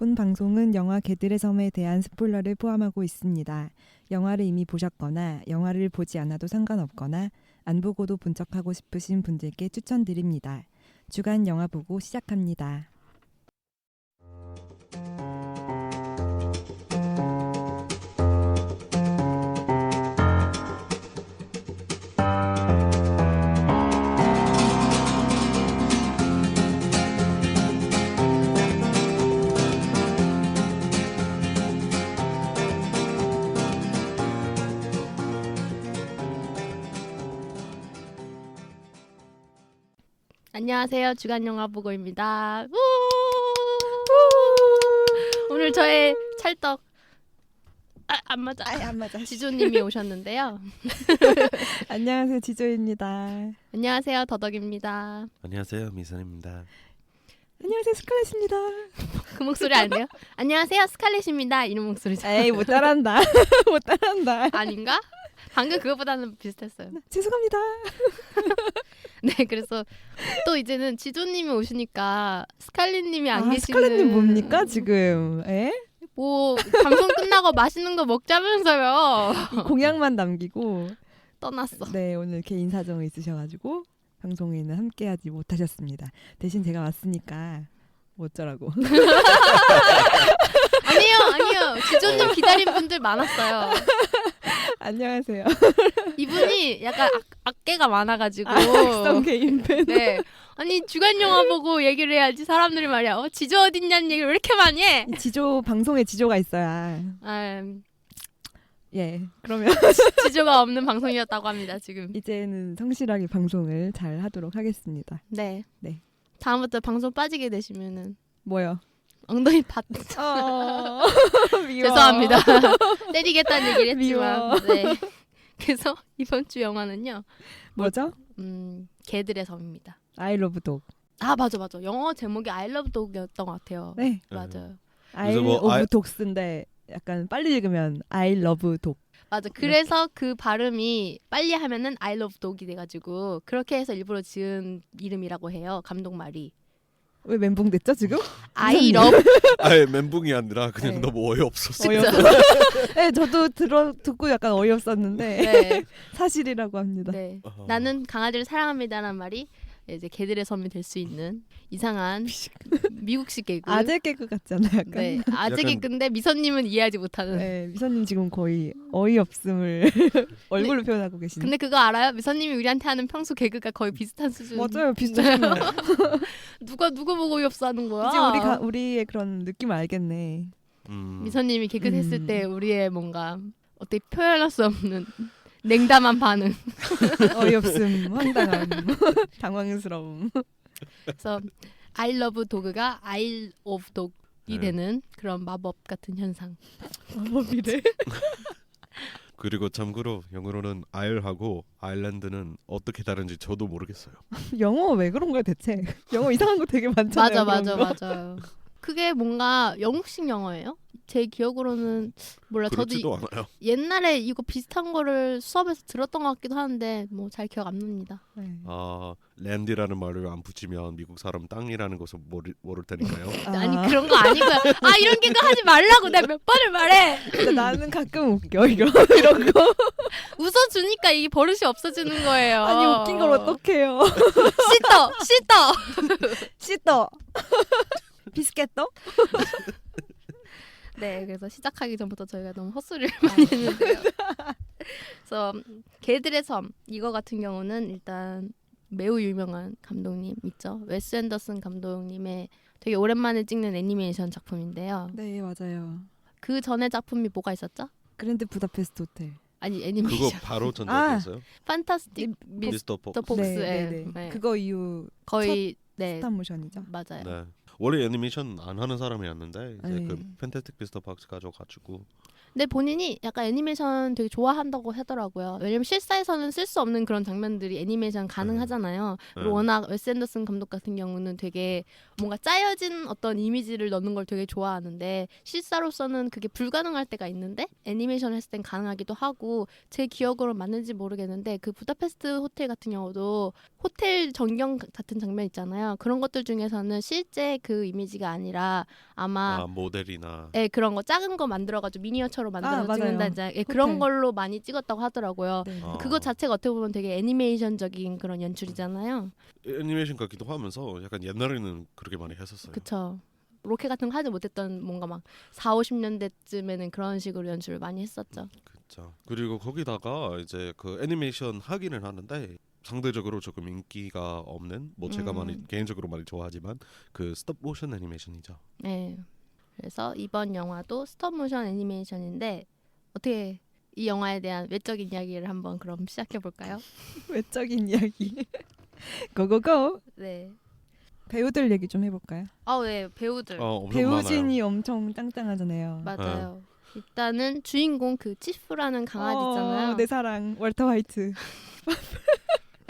본 방송은 영화 개들의 섬에 대한 스포일러를 포함하고 있습니다. 영화를 이미 보셨거나 영화를 보지 않아도 상관없거나 안 보고도 본 척하고 싶으신 분들께 추천드립니다. 주간 영화 보고 시작합니다. 안녕하세요. 주간 영화 보고입니다. 오늘 저의 찰떡 안 맞아. 안 맞아. 지조님이 오셨는데요. 안녕하세요, 지조입니다. 안녕하세요. 더덕입니다. 안녕하세요, 미선입니다. 안녕하세요, 스칼렛입니다. 그 목소리 아니에요? 안녕하세요. 스칼렛입니다. 이런 목소리죠. 에이, 못 따라한다. 못 따라한다. 아닌가? 방금 그거보다는 비슷했어요. 죄송합니다. 네, 그래서 또 이제는 지조님이 오시니까 스칼렛님이 안 계시는. 스칼렛님 뭡니까 지금? 에? 뭐 방송 끝나고 맛있는 거 먹자면서요. 이 공약만 남기고 떠났어. 네, 오늘 개인 사정이 있으셔가지고 방송에는 함께하지 못하셨습니다. 대신 제가 왔으니까 뭐 어쩌라고. 아니요. 지조님 기다린 분들 많았어요. 안녕하세요. 이분이 약간 악계가 많아가지고. 악성 개인 팬. 네. 아니 주간 영화 보고 얘기를 해야지 사람들이 말이야. 지조 어딨냐는 얘기를 왜 이렇게 많이 해? 이 지조 방송에 지조가 있어야. 예. 그러면 지조가 없는 방송이었다고 합니다 지금. 이제는 성실하게 방송을 잘 하도록 하겠습니다. 네. 네. 다음부터 방송 빠지게 되시면은 뭐요? 엉덩이 pat미워. 죄송합니다. 때리겠다는 얘기를 미워. 했지만. 네. 그래서 이번 주 영화는요. 뭐죠? 개들의 섬입니다. I love dog. 아 맞아. 영어 제목이 I love dog이었던 것 같아요. 네. 맞아요. I 그래서 뭐 love dogs인데 약간 빨리 읽으면 I love dog. 맞아. 그래서 그 발음이 빨리 하면은 I love dog이 돼가지고 그렇게 해서 일부러 지은 이름이라고 해요. 감독 말이. 왜 멘붕 됐죠 지금? I love. 아예 멘붕이 아니라 그냥 네. 너무 어이없었어. 네, 저도 듣고 약간 어이없었는데 네. 사실이라고 합니다. 네. 나는 강아지를 사랑합니다라는 말이 이제 개들의 섬이 될 수 있는 이상한 미국식 개그. 아재 개그 같잖아요. 약간. 네. 아재 약간- 개그인데 미선님은 이해하지 못하는. 네, 미선님 지금 거의 어이없음을 얼굴로 표현하고 계시네. 근데 그거 알아요? 미선님이 우리한테 하는 평소 개그가 거의 비슷한 수준. 맞아요, 비슷하잖아요. 누구 보고 어이없어 하는 거야? 이제 우리의 그런 느낌 알겠네. 미선님이 개그 했을 때 우리의 뭔가 어떻게 표현할 수 없는 냉담한 반응. 어이없음, 황당함, 당황스러움. 그래서 I love dog가 I of dog이 네. 되는 그런 마법 같은 현상. 마법이래. 그리고 참고로 영어로는 아일하고 아일랜드는 어떻게 다른지 저도 모르겠어요. 영어 왜 그런 거야 대체? 영어 이상한 거 되게 많잖아요. 그런 거. 맞아요. 그게 뭔가 영국식 영어예요? 제 기억으로는 몰라. 저도 그렇지도 않아요. 옛날에 이거 비슷한 거를 수업에서 들었던 것 같기도 하는데 뭐 잘 기억 안 납니다. 네. 랜드라는 말을 안 붙이면 미국 사람 땅이라는 것을 모를 테니까요. 아니 그런 거 아니고요. 아 이런 개그 하지 말라고 내가 몇 번을 말해. 근데 나는 가끔 웃겨 이거 이런 거. 웃어주니까 이게 버릇이 없어지는 거예요. 아니 웃긴 걸 어떡해요? 씻어. 비스켓도? 네, 그래서 시작하기 전부터 저희가 너무 헛소리를 많이 했는데요. 그래서 개들의 섬 이거 같은 경우는 일단 매우 유명한 감독님 있죠. 웨스 앤더슨 감독님의 되게 오랜만에 찍는 애니메이션 작품인데요. 네 맞아요. 그 전에 작품이 뭐가 있었죠? 그랜드 부다페스트 호텔. 아니 그거 애니메이션. 바로 전작이었어요? 판타스틱 미스터 폭. 미스터 폭스. 네. 네. 그거 이후 거의 네 스탑 모션이죠. 맞아요. 네. 원래 애니메이션 안 하는 사람이었는데 이제 네. 그 팬타스틱 비스터 박스 가져가지고 근데 본인이 약간 애니메이션 되게 좋아한다고 하더라고요. 왜냐면 실사에서는 쓸 수 없는 그런 장면들이 애니메이션 가능하잖아요. 그리고 워낙 웨스 앤더슨 감독 같은 경우는 되게 뭔가 짜여진 어떤 이미지를 넣는 걸 되게 좋아하는데 실사로서는 그게 불가능할 때가 있는데 애니메이션 했을 땐 가능하기도 하고 제 기억으로 맞는지 모르겠는데 그 부다페스트 호텔 같은 경우도 호텔 전경 같은 장면 있잖아요. 그런 것들 중에서는 실제 그 이미지가 아니라 아마 모델이나 예, 그런 거 작은 거 만들어가지고 미니어처로 만들어서 맞아요. 찍는다 이제 예, 그런 호텔. 걸로 많이 찍었다고 하더라고요. 네. 그거 자체가 어떻게 보면 되게 애니메이션적인 그런 연출이잖아요. 애니메이션 같기도 하면서 약간 옛날에는 그렇게 많이 했었어요. 그쵸. 로켓 같은 거 하지 못했던 뭔가 막 4, 50년대쯤에는 그런 식으로 연출을 많이 했었죠. 그렇죠. 그리고 거기다가 이제 그 애니메이션 하기는 하는데 상대적으로 조금 인기가 없는 뭐 제가 많이 개인적으로 많이 좋아하지만 그 스톱 모션 애니메이션이죠. 네. 그래서 이번 영화도 스톱모션 애니메이션인데 어떻게 이 영화에 대한 외적인 이야기를 한번 그럼 시작해 볼까요? 외적인 이야기. 고고고. 네. 배우들 얘기 좀 해볼까요? 네, 배우들. 엄청 배우진이 엄청 짱짱하잖아요. 맞아요. 일단은 주인공 그 치프라는 강아지 있잖아요. 내 사랑 월터 화이트.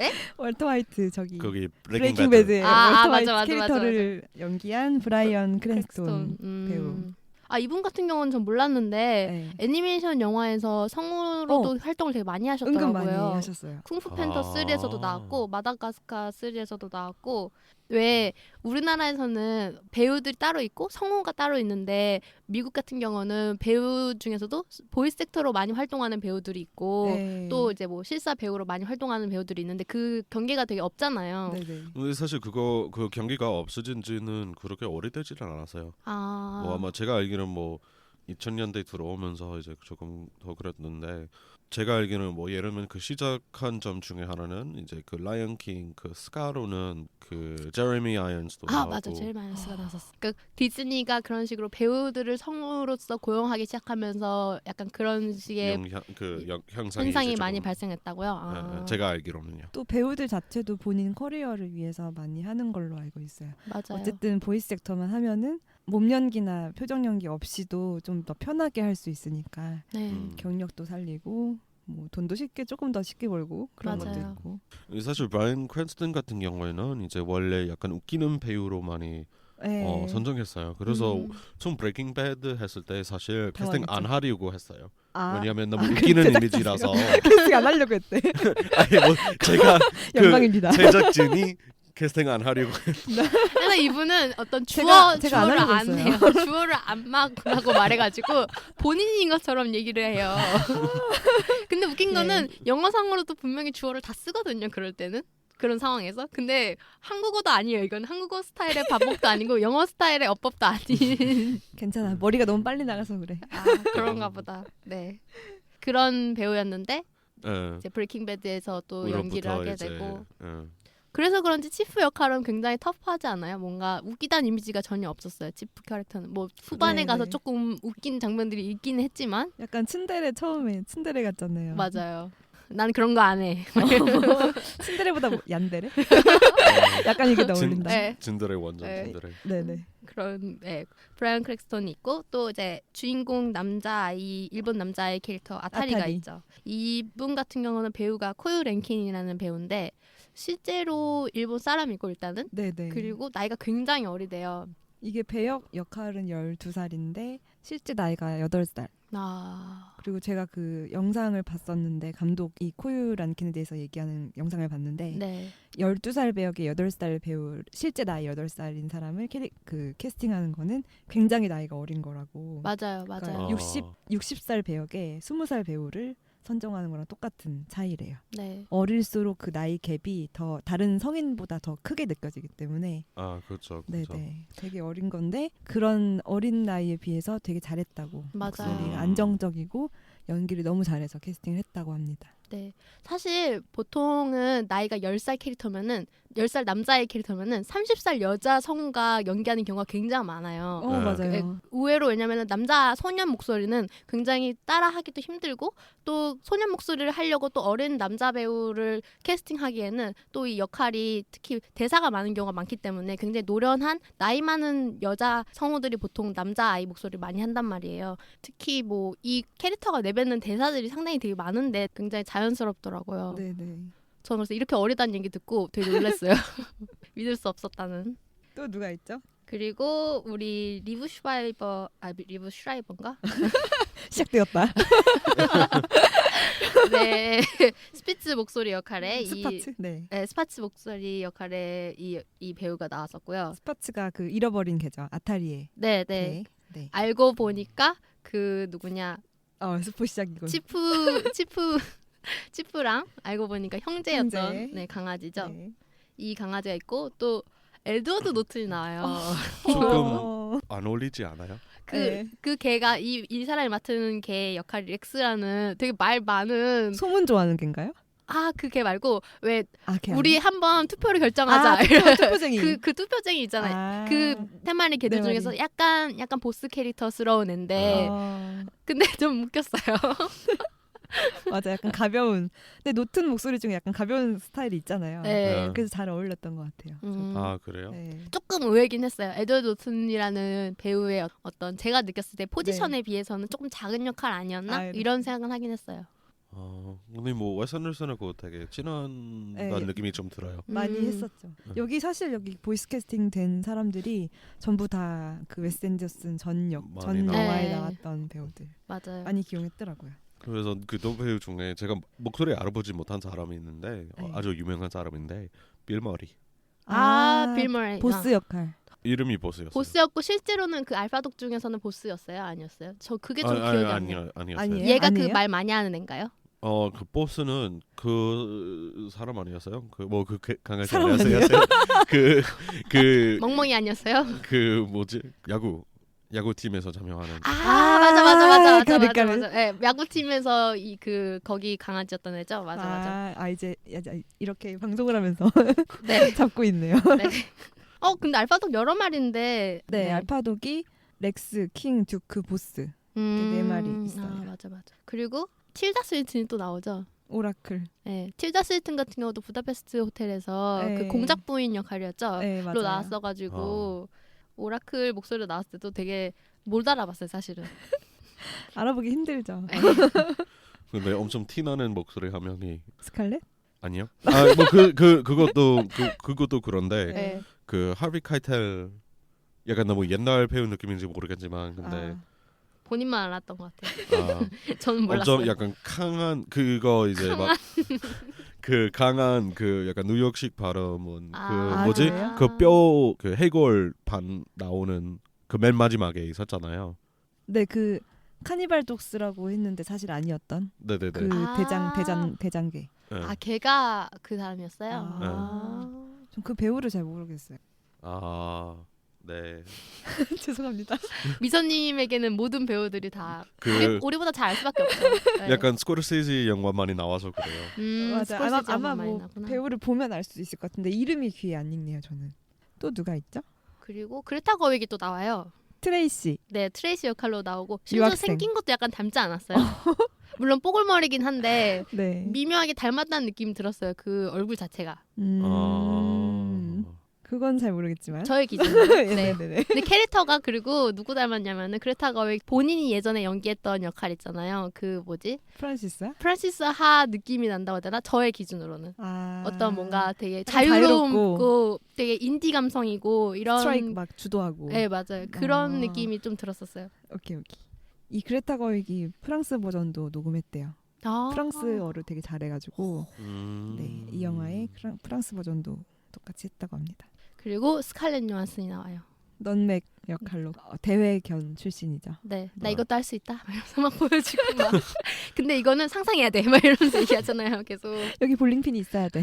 에? 월터 화이트 저기 거기 브레이킹 배드의 아, 월터 맞아, 화이트 맞아, 캐릭터를 연기한 브라이언 크랜스톤 배우. 아, 이분 같은 경우는 전 몰랐는데 네. 애니메이션 영화에서 성우로도 활동을 되게 많이 은근 하셨더라고요. 많이 하셨어요. 쿵푸 팬더 3에서도 나왔고 마다가스카 3에서도 나왔고 왜 우리나라에서는 배우들이 따로 있고 성우가 따로 있는데 미국 같은 경우는 배우 중에서도 보이스 액터로 많이 활동하는 배우들이 있고 네. 또 이제 뭐 실사 배우로 많이 활동하는 배우들이 있는데 그 경계가 되게 없잖아요. 네네. 근데 사실 그 경기가 없어진지는 그렇게 오래되지는 않았어요. 아, 뭐 아마 제가 알기로는 뭐 2000년대 들어오면서 이제 조금 더 그랬는데 제가 알기로는 뭐 예를 들면 그 시작한 점 중에 하나는 이제 그 라이언 킹 그 스카로는 그 제레미 아이언스도 나오고 맞아, 제일 마이너스가 나섰어. 그 디즈니가 그런 식으로 배우들을 성우로서 고용하기 시작하면서 약간 그런 식의 형상이 현상이 이제 많이 조금, 발생했다고요. 아, 제가 알기로는요. 또 배우들 자체도 본인 커리어를 위해서 많이 하는 걸로 알고 있어요. 맞아요. 어쨌든 보이스 액터만 하면은 몸 연기나 표정 연기 없이도 좀 더 편하게 할 수 있으니까 네. 경력도 살리고 뭐 돈도 조금 더 쉽게 벌고 그런 맞아요. 것도 있고. 사실 브라이언 크랜스턴 같은 경우에는 이제 원래 약간 웃기는 배우로 많이 네. 선정했어요. 그래서 처음 브레이킹 배드 했을 때 사실 캐스팅 안 하려고 했어요. 왜냐하면 너무 웃기는 이미지라서 캐스팅 안 하려고 했대. 아니 뭐 제가 영광입니다. 제작진이 캐스팅 안 하려고 그래서 이분은 어떤 제가 안 주어를 하려고 안 했어요. 해요. 주어를 안 하고 말해가지고 본인인 것처럼 얘기를 해요. 근데 웃긴 거는 영어상으로도 분명히 주어를 다 쓰거든요. 그럴 때는. 그런 상황에서. 근데 한국어도 아니에요. 이건 한국어 스타일의 반복도 아니고 영어 스타일의 어법도 아닌. 괜찮아. 머리가 너무 빨리 나가서 그래. 아, 그런가 보다. 네. 그런 배우였는데 예. 이제 브레이킹 배드에서 또 연기를 하게 이제, 되고 예. 그래서 그런지 치프 역할은 굉장히 터프하지 않아요? 뭔가 웃기다는 이미지가 전혀 없었어요. 치프 캐릭터는 뭐 후반에 네, 가서 네. 조금 웃긴 장면들이 있긴 했지만 약간 처음에 츤데레 같잖아요. 맞아요. 난 그런 거 안 해. 츤데레보다 얀데레? 약간 이게 더 어울린다. 네. 진드레 완전 네. 진드레. 네네. 그런 브라이언 크랙스톤이 있고 또 이제 주인공 남자아이 일본 남자아이 캐릭터 아타리가 아타리. 있죠. 이분 같은 경우는 배우가 코유 랭킨이라는 배우인데 실제로 일본 사람이고 일단은 네네. 그리고 나이가 굉장히 어리대요. 이게 배역 역할은 12살인데 실제 나이가 8살. 아, 그리고 제가 그 영상을 봤었는데 감독이 코유 란킨에 대해서 얘기하는 영상을 봤는데 네. 12살 배역의 8살 배우 실제 나이 8살인 사람을 캐스팅하는 거는 굉장히 나이가 어린 거라고. 맞아요, 그러니까 맞아요. 60살 배역에 20살 배우를 선정하는 거랑 똑같은 차이래요. 네. 어릴수록 그 나이 갭이 더 다른 성인보다 더 크게 느껴지기 때문에 그렇죠. 네네 되게 어린 건데 그런 어린 나이에 비해서 되게 잘했다고 맞아요. 목소리가 안정적이고 연기를 너무 잘해서 캐스팅을 했다고 합니다. 네. 사실 보통은 나이가 10살 캐릭터면은 10살 남자의 캐릭터면은 30살 여자 성우가 연기하는 경우가 굉장히 많아요. 네. 맞아요. 의외로 왜냐면은 남자 소년 목소리는 굉장히 따라하기도 힘들고 또 소년 목소리를 하려고 또 어린 남자 배우를 캐스팅하기에는 또 이 역할이 특히 대사가 많은 경우가 많기 때문에 굉장히 노련한 나이 많은 여자 성우들이 보통 남자 아이 목소리를 많이 한단 말이에요. 특히 뭐 이 캐릭터가 내뱉는 대사들이 상당히 되게 많은데 굉장히 자연스럽더라고요. 네네. 저는 그래서 이렇게 어리다는 얘기 듣고 되게 놀랐어요. 믿을 수 없었다는. 또 누가 있죠? 그리고 우리 리브 슈라이버인가? 시작되었다. 네, 스피츠 목소리 역할에 스파츠. 네. 스파츠 목소리 역할에 이 배우가 나왔었고요. 스파츠가 그 잃어버린 계죠. 아타리에. 네, 네. 네. 네. 알고 보니까 그 누구냐 스포 시작이군. 치프랑 알고 보니까 형제였던 형제. 네, 강아지죠. 네. 이 강아지가 있고 또 에드워드 노튼이 나와요. 조금 안 어울리지 않아요? 네. 그 개가 이 사람이 맡은 개 역할이 렉스라는 되게 말 많은 소문 좋아하는 갠가요? 그 개 말고 왜 걔 우리 한번 투표를 결정하자. 투표쟁이. 그 투표쟁이 있잖아요. 그 세 마리 개들 네 중에서 마리. 약간 보스 캐릭터스러운 앤데 근데 좀 웃겼어요. 맞아, 약간 가벼운. 근데 노튼 목소리 중에 약간 가벼운 스타일이 있잖아요. 네. 그래서 잘 어울렸던 것 같아요. 아 그래요? 네. 조금 의외긴 했어요. 에드워드 노튼이라는 배우의 어떤 제가 느꼈을 때 포지션에 비해서는 조금 작은 역할 아니었나? 네. 이런 생각은 하긴 했어요. 근데 뭐 웨스 앤더슨하고 되게 친한 네. 느낌이 좀 들어요. 많이 했었죠. 여기 사실 여기 보이스 캐스팅 된 사람들이 전부 다 그 웨스 앤더슨 전 많이 영화에 네. 나왔던 배우들 맞아요. 많이 기용했더라고요. 그래서 그 배우 중에 제가 목소리 알아보지 못한 사람이 있는데 네. 아주 유명한 사람인데 빌 머리. 빌 머레이. 보스 역할. 이름이 보스였어요. 보스였고 실제로는 그 알파독 중에서는 보스였어요? 아니었어요? 저 그게 좀 기억이 안 나요. 아니었어요. 아니에요? 얘가 그 아니에요? 말 많이 하는 애인가요? 그 보스는 그 사람 아니었어요? 그 강아지 사람 아니었어요? 그 멍멍이 아니었어요? 뭐지? 야구 팀에서 참여하는. 맞아. 가르가르. 네, 야구팀에서 거기 강아지였던 애죠. 맞아. 이제 이렇게 방송을 하면서 네. 잡고 있네요. 네. 근데 알파독 여러 마리인데. 네, 알파독이 렉스, 킹, 듀크, 보스 네 마리 있어요. 맞아. 그리고 틸다 스윈튼이 또 나오죠. 오라클. 네, 틸다 스윈튼 같은 경우도 부다페스트 호텔에서 네. 그 공작 부인 역할이었죠. 네, 맞아요. 로 나왔어가지고 오라클 목소리로 나왔을 때도 되게 못 알아봤어요, 사실은. 알아보기 힘들죠. 네. 근데 엄청 티나는 목소리 한 명이 스칼렛? 아니요. 뭐 그것도 그런데 네. 그 하비 카이텔 약간 너무 옛날 배우 느낌인지 모르겠지만 근데 본인만 알았던 것 같아요. 저는 몰랐어요. 엄청 약간 강한 그거 이제 막 그 강한 그 약간 뉴욕식 발음은 뭐지? 그래요? 그 뼈 그 해골 반 나오는 그 맨 마지막에 있었잖아요. 네, 그 카니발 독스라고 했는데 사실 아니었던 네네네. 그 대장계. 네. 걔가 그 사람이었어요. 전 그 배우를 잘 모르겠어요. 네. 죄송합니다. 미선님에게는 모든 배우들이 다 그 우리보다 잘 알 수밖에 없죠. 네. 약간 스코르세지 영화 많이 나와서 그래요. 맞아. 스콜세지 아마 많이 뭐 나구나. 배우를 보면 알 수 있을 것 같은데 이름이 귀에 안 익네요, 저는. 또 누가 있죠? 그리고 그레타 거윅이 또 나와요. 트레이시. 네, 트레이시 역할로 나오고 심지어 유학생. 생긴 것도 약간 닮지 않았어요? 물론 뽀글머리긴 한데 네. 미묘하게 닮았다는 느낌이 들었어요. 그 얼굴 자체가. 그건 잘 모르겠지만. 저의 기준으로. 네. 네네네. 근데 캐릭터가 그리고 누구 닮았냐면은 그레타 거윅 본인이 예전에 연기했던 역할 있잖아요. 그 뭐지? 프란시스야? 프란시스 하 느낌이 난다고 해야 되나? 저의 기준으로는. 어떤 뭔가 되게 자유롭고 되게 인디 감성이고 이런 스트라이크 막 주도하고. 네, 맞아요. 그런 느낌이 좀 들었었어요. 오케이. 이 그레타 거윅이 프랑스 버전도 녹음했대요. 프랑스어를 되게 잘해가지고 네, 이 영화의 프랑스 버전도 똑같이 했다고 합니다. 그리고 스칼렛 요한슨이 나와요. 넌맥 역할로 대회견 출신이죠. 네, 나 이것도 할 수 있다. 막 이러면서 막 보여주고 막. 근데 이거는 상상해야 돼. 막 이러면서 얘기하잖아요. 계속. 여기 볼링핀이 있어야 돼.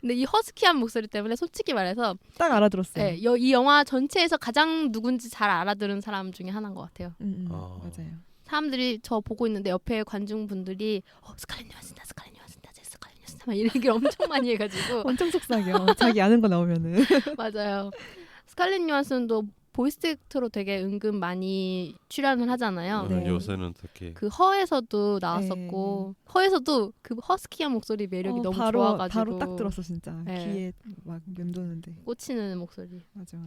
근데 이 허스키한 목소리 때문에 솔직히 말해서 딱 알아들었어요. 네, 이 영화 전체에서 가장 누군지 잘 알아들은 사람 중에 하나인 것 같아요. 맞아요. 사람들이 저 보고 있는데 옆에 관중분들이 스칼렛 요한슨다, 스칼렛 요한슨다, 스칼렛 요한슨다 막 이런 얘기를 엄청 많이 해가지고 엄청 속삭여. 자기 아는 거 나오면은. 맞아요. 스칼렛 요한슨도 보이스 액터로 되게 은근 많이 출연을 하잖아요. 네. 요새는 특히 그 허에서도 나왔었고 허에서도 그 허스키한 목소리 매력이 너무 좋아가지고 바로 딱 들었어 진짜. 네. 귀에 막 맴도는데. 꽂히는 목소리. 맞아.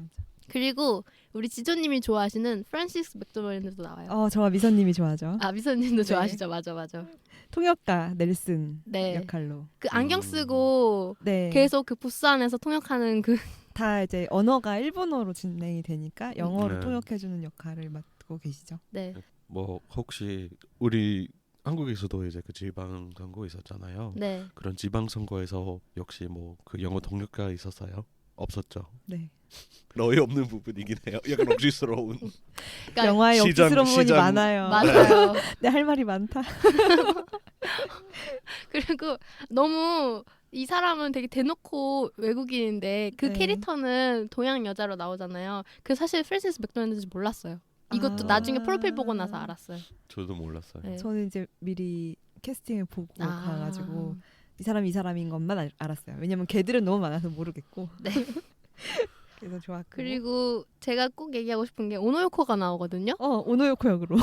그리고 우리 지조님이 좋아하시는 프란시스 맥도날드도 나와요. 저와 미선님이 좋아하죠. 아 미선님도 네. 좋아하시죠. 맞아. 통역가 넬슨 네. 역할로. 그 안경 쓰고 네. 계속 그 부스 안에서 통역하는 그 다 이제 언어가 일본어로 진행이 되니까 영어로 네. 통역해주는 역할을 맡고 계시죠. 네. 뭐 혹시 우리 한국에서도 이제 그 지방 선거 있었잖아요. 네. 그런 지방 선거에서 역시 뭐 그 영어 통역가 있었어요? 없었죠. 네. 너희 없는 부분이긴 해요. 약간 억지스러운. 그러니까 영화에 시장- 억지스러운 부분이 시장- 많아요. 맞아요. 네, 할 말이 많다. 그리고 너무 이 사람은 되게 대놓고 외국인인데 그 네. 캐릭터는 동양 여자로 나오잖아요. 그 사실 프랜시스 맥도날드인지 몰랐어요. 이것도 아. 나중에 프로필 보고 나서 알았어요. 저도 몰랐어요. 네. 저는 이제 미리 캐스팅을 보고 아. 가가지고 이 사람인 것만 알았어요. 왜냐면 걔들은 너무 많아서 모르겠고. 네. 그래서 좋았고. 그리고 제가 꼭 얘기하고 싶은 게 오노요코가 나오거든요. 오노요코 역으로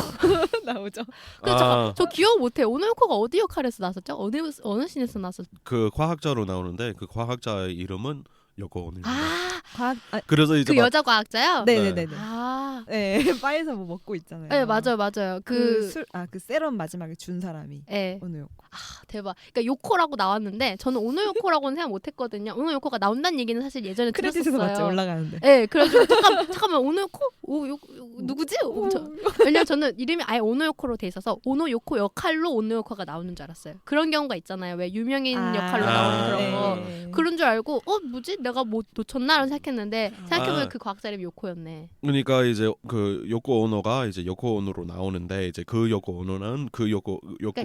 나오죠. 근데 저 기억 못해요. 오노요코가 어디 역할에서 나왔었죠? 어느 씬에서 나왔었죠? 그 과학자로 나오는데 그 과학자의 이름은 요코 오노입니다. 과학 그래서 이제 그 막 여자 과학자요? 네네네네. 아, 네, 바에서 뭐 먹고 있잖아요. 네 맞아요. 그 세럼 마지막에 준 사람이 네. 오노요코. 대박. 그러니까 요코라고 나왔는데 저는 오노요코라고는 생각 못했거든요. 오노요코가 나온다는 얘기는 사실 예전에 크레딧에서 들었었어요. 맞죠 올라가는데. 네, 그래가지고 잠깐만 오노요코? 누구지? 왜냐면 저는 이름이 아예 오노요코로 돼 있어서 오노요코 역할로 오노요코가 나오는 줄 알았어요. 그런 경우가 있잖아요. 왜 유명인 역할로 나오는 그런 거. 네. 그런 줄 알고 뭐지? 내가 뭐 놓쳤나라고 생각했는데 생각해보면 아. 그 과학자 이름이 요코였네. 그러니까 이제 그 요코 오노가 이제 요코 오노로 나오는데 이제 그 요코 오노는 그 요코 그러니까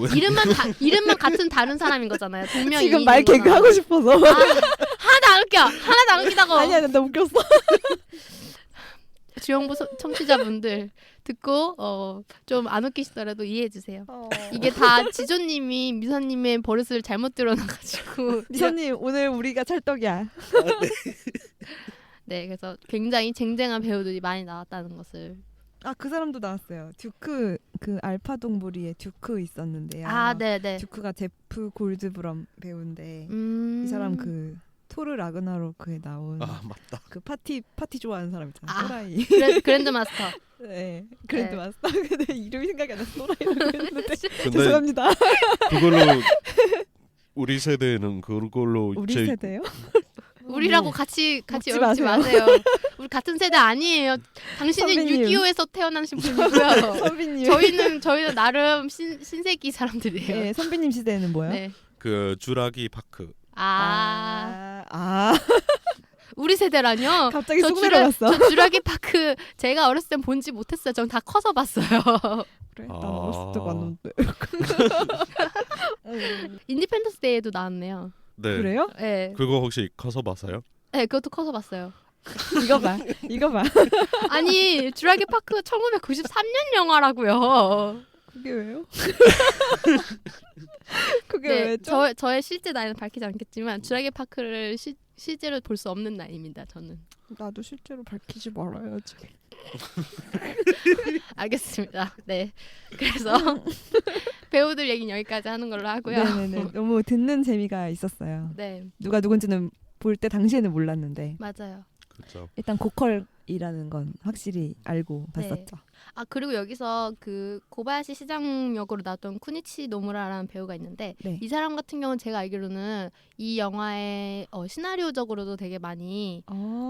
이름만 같은 다른 사람인 거잖아요. 동명이 지금 말 개그 하고 싶어서. 하나도 안 웃겨. 하나도 안 웃기다고. 아니야, 나 웃겼어. 주영부 청취자분들 듣고 좀 안 웃기시더라도 이해해 주세요. 이게 다 지조님이 미선님의 버릇을 잘못 들어놔가지고 미선님 오늘 우리가 찰떡이야. 네, 그래서 굉장히 쟁쟁한 배우들이 많이 나왔다는 것을. 그 사람도 나왔어요. 듀크 그 알파 동부리에 듀크 있었는데요. 네네. 듀크가 제프 골드브럼 배우인데 이 이 사람 그 토르 라그나로크에 나온 아 맞다. 그 파티 좋아하는 사람 있잖아. 아. 또라이. 그랜드 마스터. 네, 그랜드 네. 마스터. 근데 이름이 생각이 안 나서 또라이라고 했는데 근데 죄송합니다. 그걸로 우리 세대는 그걸로 우리 제일 세대요? 우리라고 같이 먹지 어울리지 마세요. 우리 같은 세대 아니에요. 당신은 선배님. 6.25에서 태어나신 분이고요. 선비님. 저희는 나름 신세기 사람들이에요. 네, 선비님 시대에는 뭐요? 네. 그 주라기 파크. 우리 세대라뇨? 갑자기 쑥 내려갔어. 저 주라기 파크 제가 어렸을 땐 본지 못했어요. 전 다 커서 봤어요. 그래? 난 어렸을 때 봤는데. 인디펜던스 데이에도 나왔네요. 네. 그래요? 네. 그거 혹시 커서 봤어요? 네, 그것도 커서 봤어요. 이거 봐. 아니, 주라기 파크 1993년 영화라고요. 그게 왜요? 그게 네, 왜죠? 저의 실제 나이는 밝히지 않겠지만 주라기 파크를 실제로 볼 수 없는 나이입니다. 저는. 나도 실제로 밝히지 말아야지. 알겠습니다. 네. 그래서 배우들 얘기는 여기까지 하는 걸로 하고요. 네네네. 너무 듣는 재미가 있었어요. 네, 누가 누군지는 볼 때 당시에는 몰랐는데 맞아요. 그렇죠. 일단 고컬이라는 건 확실히 알고 네. 봤었죠. 그리고 여기서 그 고바야시 시장 역으로 나왔던 쿠니치 노무라라는 배우가 있는데 네. 이 사람 같은 경우는 제가 알기로는 이 영화의 시나리오적으로도 되게 많이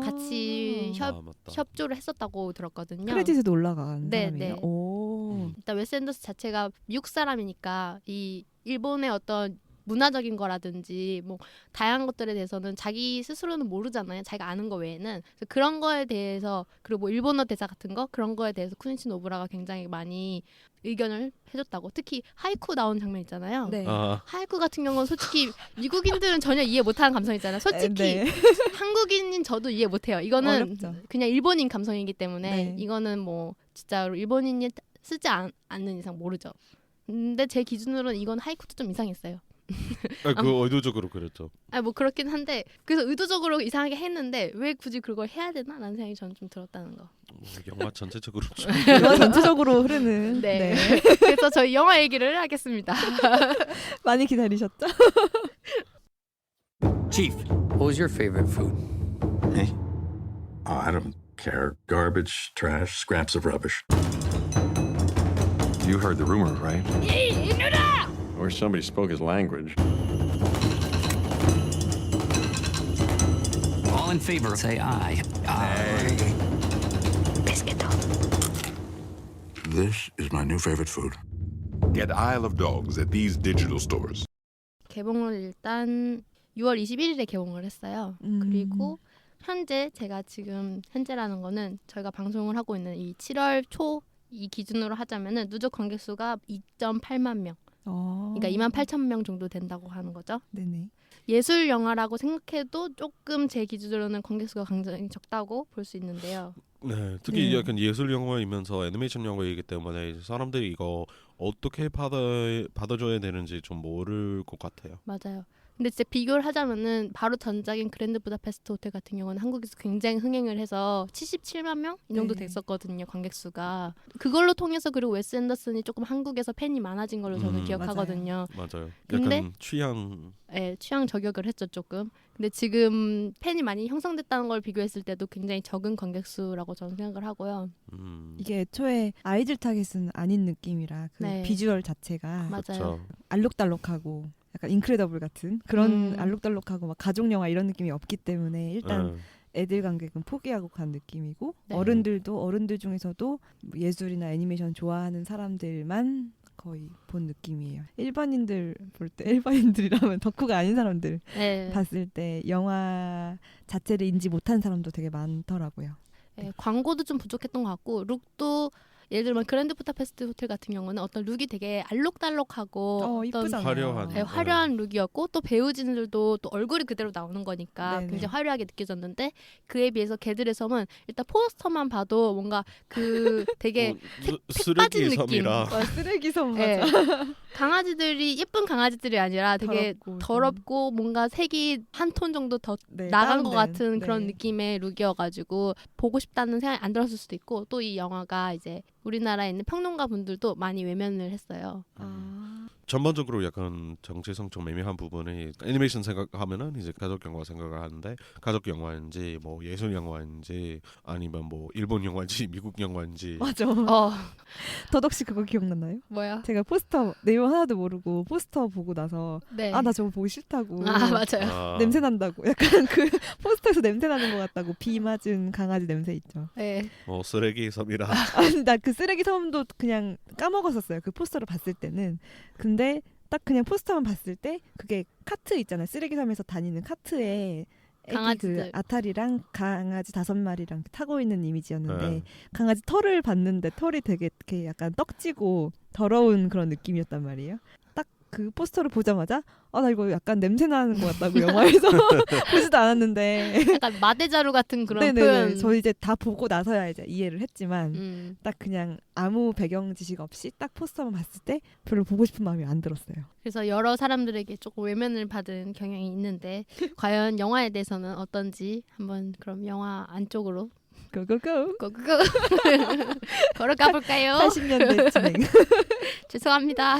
같이 맞다. 협조를 했었다고 들었거든요. 크레딧에도 올라간 네, 사람이에요. 네. 오. 일단 웨스 앤더스 자체가 미국 사람이니까 이 일본의 어떤 문화적인 거라든지 뭐 다양한 것들에 대해서는 자기 스스로는 모르잖아요. 자기가 아는 거 외에는. 그래서 그런 거에 대해서 그리고 뭐 일본어 대사 같은 거 그런 거에 대해서 쿠니치 노부라가 굉장히 많이 의견을 해줬다고. 특히 하이쿠 나온 장면 있잖아요. 네. 하이쿠 같은 경우는 솔직히 미국인들은 전혀 이해 못하는 감성 있잖아요. 솔직히 네. 한국인인 저도 이해 못해요. 이거는 어렵죠. 그냥 일본인 감성이기 때문에 네. 이거는 뭐 진짜로 일본인이 쓰지 않는 이상 모르죠. 근데 제 기준으로는 이건 하이쿠도 좀 이상했어요. 그 의도적으로 그랬죠. 뭐 그렇긴 한데 그래서 의도적으로 이상하게 했는데 왜 굳이 그걸 해야 되나? 라는 생각이 저는 좀 들었다는 거. 영화 전체적으로 좀 영화 전체적으로 흐르는 네. 네. 그래서 저희 영화 얘기를 하겠습니다. 많이 기다리셨죠? Chief, what was your favorite food? Hey? Oh, I don't care. Garbage, trash, scraps of rubbish. You heard the rumor, right? Or somebody spoke his language. All in favor, say aye. Aye. This is my new favorite food. Get Isle of Dogs at these digital stores. 개봉을 일단 6월 21일에 개봉을 했어요. 그리고 현재 제가 지금 현재라는 거는 저희가 방송을 하고 있는 이 7월 초 이 기준으로 하자면은 누적 관객 수가 2.8만 명. 그러니까 28,000명 정도 된다고 하는 거죠. 네네. 예술 영화라고 생각해도 조금 제 기준으로는 관객 수가 굉장히 적다고 볼 수 있는데요. 네, 특히 네. 약간 예술 영화이면서 애니메이션 영화이기 때문에 사람들이 이거 어떻게 받아줘야 되는지 좀 모를 것 같아요. 맞아요. 근데 진짜 비교를 하자면은 바로 전작인 그랜드 부다페스트 호텔 같은 경우는 한국에서 굉장히 흥행을 해서 77만 명 이 정도 네. 됐었거든요. 관객 수가. 그걸로 통해서 그리고 웨스 앤더슨이 조금 한국에서 팬이 많아진 걸로 저는 기억하거든요. 맞아요. 근데- 약간 취향. 네, 취향 저격을 했죠 조금. 근데 지금 팬이 많이 형성됐다는 걸 비교했을 때도 굉장히 적은 관객 수라고 저는 생각을 하고요. 이게 애초에 아이들 타겟은 아닌 느낌이라 그 네. 비주얼 자체가 맞아요. 그렇죠. 알록달록하고 약간 인크레더블 같은 그런 음. 알록달록하고 막 가족 영화 이런 느낌이 없기 때문에 일단 네. 애들 관객은 포기하고 간 느낌이고 네. 어른들 중에서도 예술이나 애니메이션 좋아하는 사람들만 거의 본 느낌이에요. 일반인들 볼 때 일반인들이라면 덕후가 아닌 사람들 네. 봤을 때 영화 자체를 인지 못한 사람도 되게 많더라고요. 네, 광고도 좀 부족했던 것 같고 룩도 예를 들면 그랜드 부다페스트 호텔 같은 경우는 어떤 룩이 되게 알록달록하고 어떤 이쁘잖아요. 화려한. 네, 화려한 룩이었고 또 배우진들도 또 얼굴이 그대로 나오는 거니까 네네. 굉장히 화려하게 느껴졌는데 그에 비해서 개들의 섬은 일단 포스터만 봐도 뭔가 그 되게 색 빠진 느낌. 섬이라. 쓰레기 선 네. 맞아. 강아지들이 예쁜 강아지들이 아니라 되게 더럽고 좀. 더럽고 뭔가 색이 한 톤 정도 더 네, 나간 것 다운된. 같은 그런 네. 느낌의 룩이어가지고 보고 싶다는 생각이 안 들었을 수도 있고 또 이 영화가 이제 우리나라에 있는 평론가 분들도 많이 외면을 했어요. 아, 전반적으로 약간 정체성 좀 애매한 부분이 애니메이션 생각하면은 이제 가족 영화 생각을 하는데 가족 영화인지 뭐 예술 영화인지 아니면 뭐 일본 영화인지 미국 영화인지 맞아. 더덕씨 그거 기억나나요? 뭐야? 제가 포스터 내용 하나도 모르고 포스터 보고 나서 네. 아 나 저거 보기 싫다고 맞아요. 아, 냄새 난다고 약간 그 포스터에서 냄새 나는 것 같다고 비 맞은 강아지 냄새 있죠. 네. 쓰레기 섬이라. 아니 나 그 쓰레기 섬도 그냥 까먹었었어요. 그 포스터를 봤을 때는. 근데 딱 그냥 포스터만 봤을 때 그게 카트 있잖아요. 쓰레기 섬에서 다니는 카트에 애기 강아지들. 그 아타리랑 강아지 5마리랑 타고 있는 이미지였는데 네. 강아지 털을 봤는데 털이 되게 이렇게 약간 떡지고 더러운 그런 느낌이었단 말이에요. 딱 그 포스터를 보자마자 아 나 이거 약간 냄새 나는 것 같다고 영화에서 보지도 않았는데 약간 마대자루 같은 그런 네네네 표현. 저 이제 다 보고 나서야 이제 이해를 했지만 음. 딱 그냥 아무 배경 지식 없이 딱 포스터만 봤을 때 별로 보고 싶은 마음이 안 들었어요. 그래서 여러 사람들에게 조금 외면을 받은 경향이 있는데 과연 영화에 대해서는 어떤지 한번 그럼 영화 안쪽으로 고고고. 고고고 걸어가 볼까요? 80년대 진행. 죄송합니다.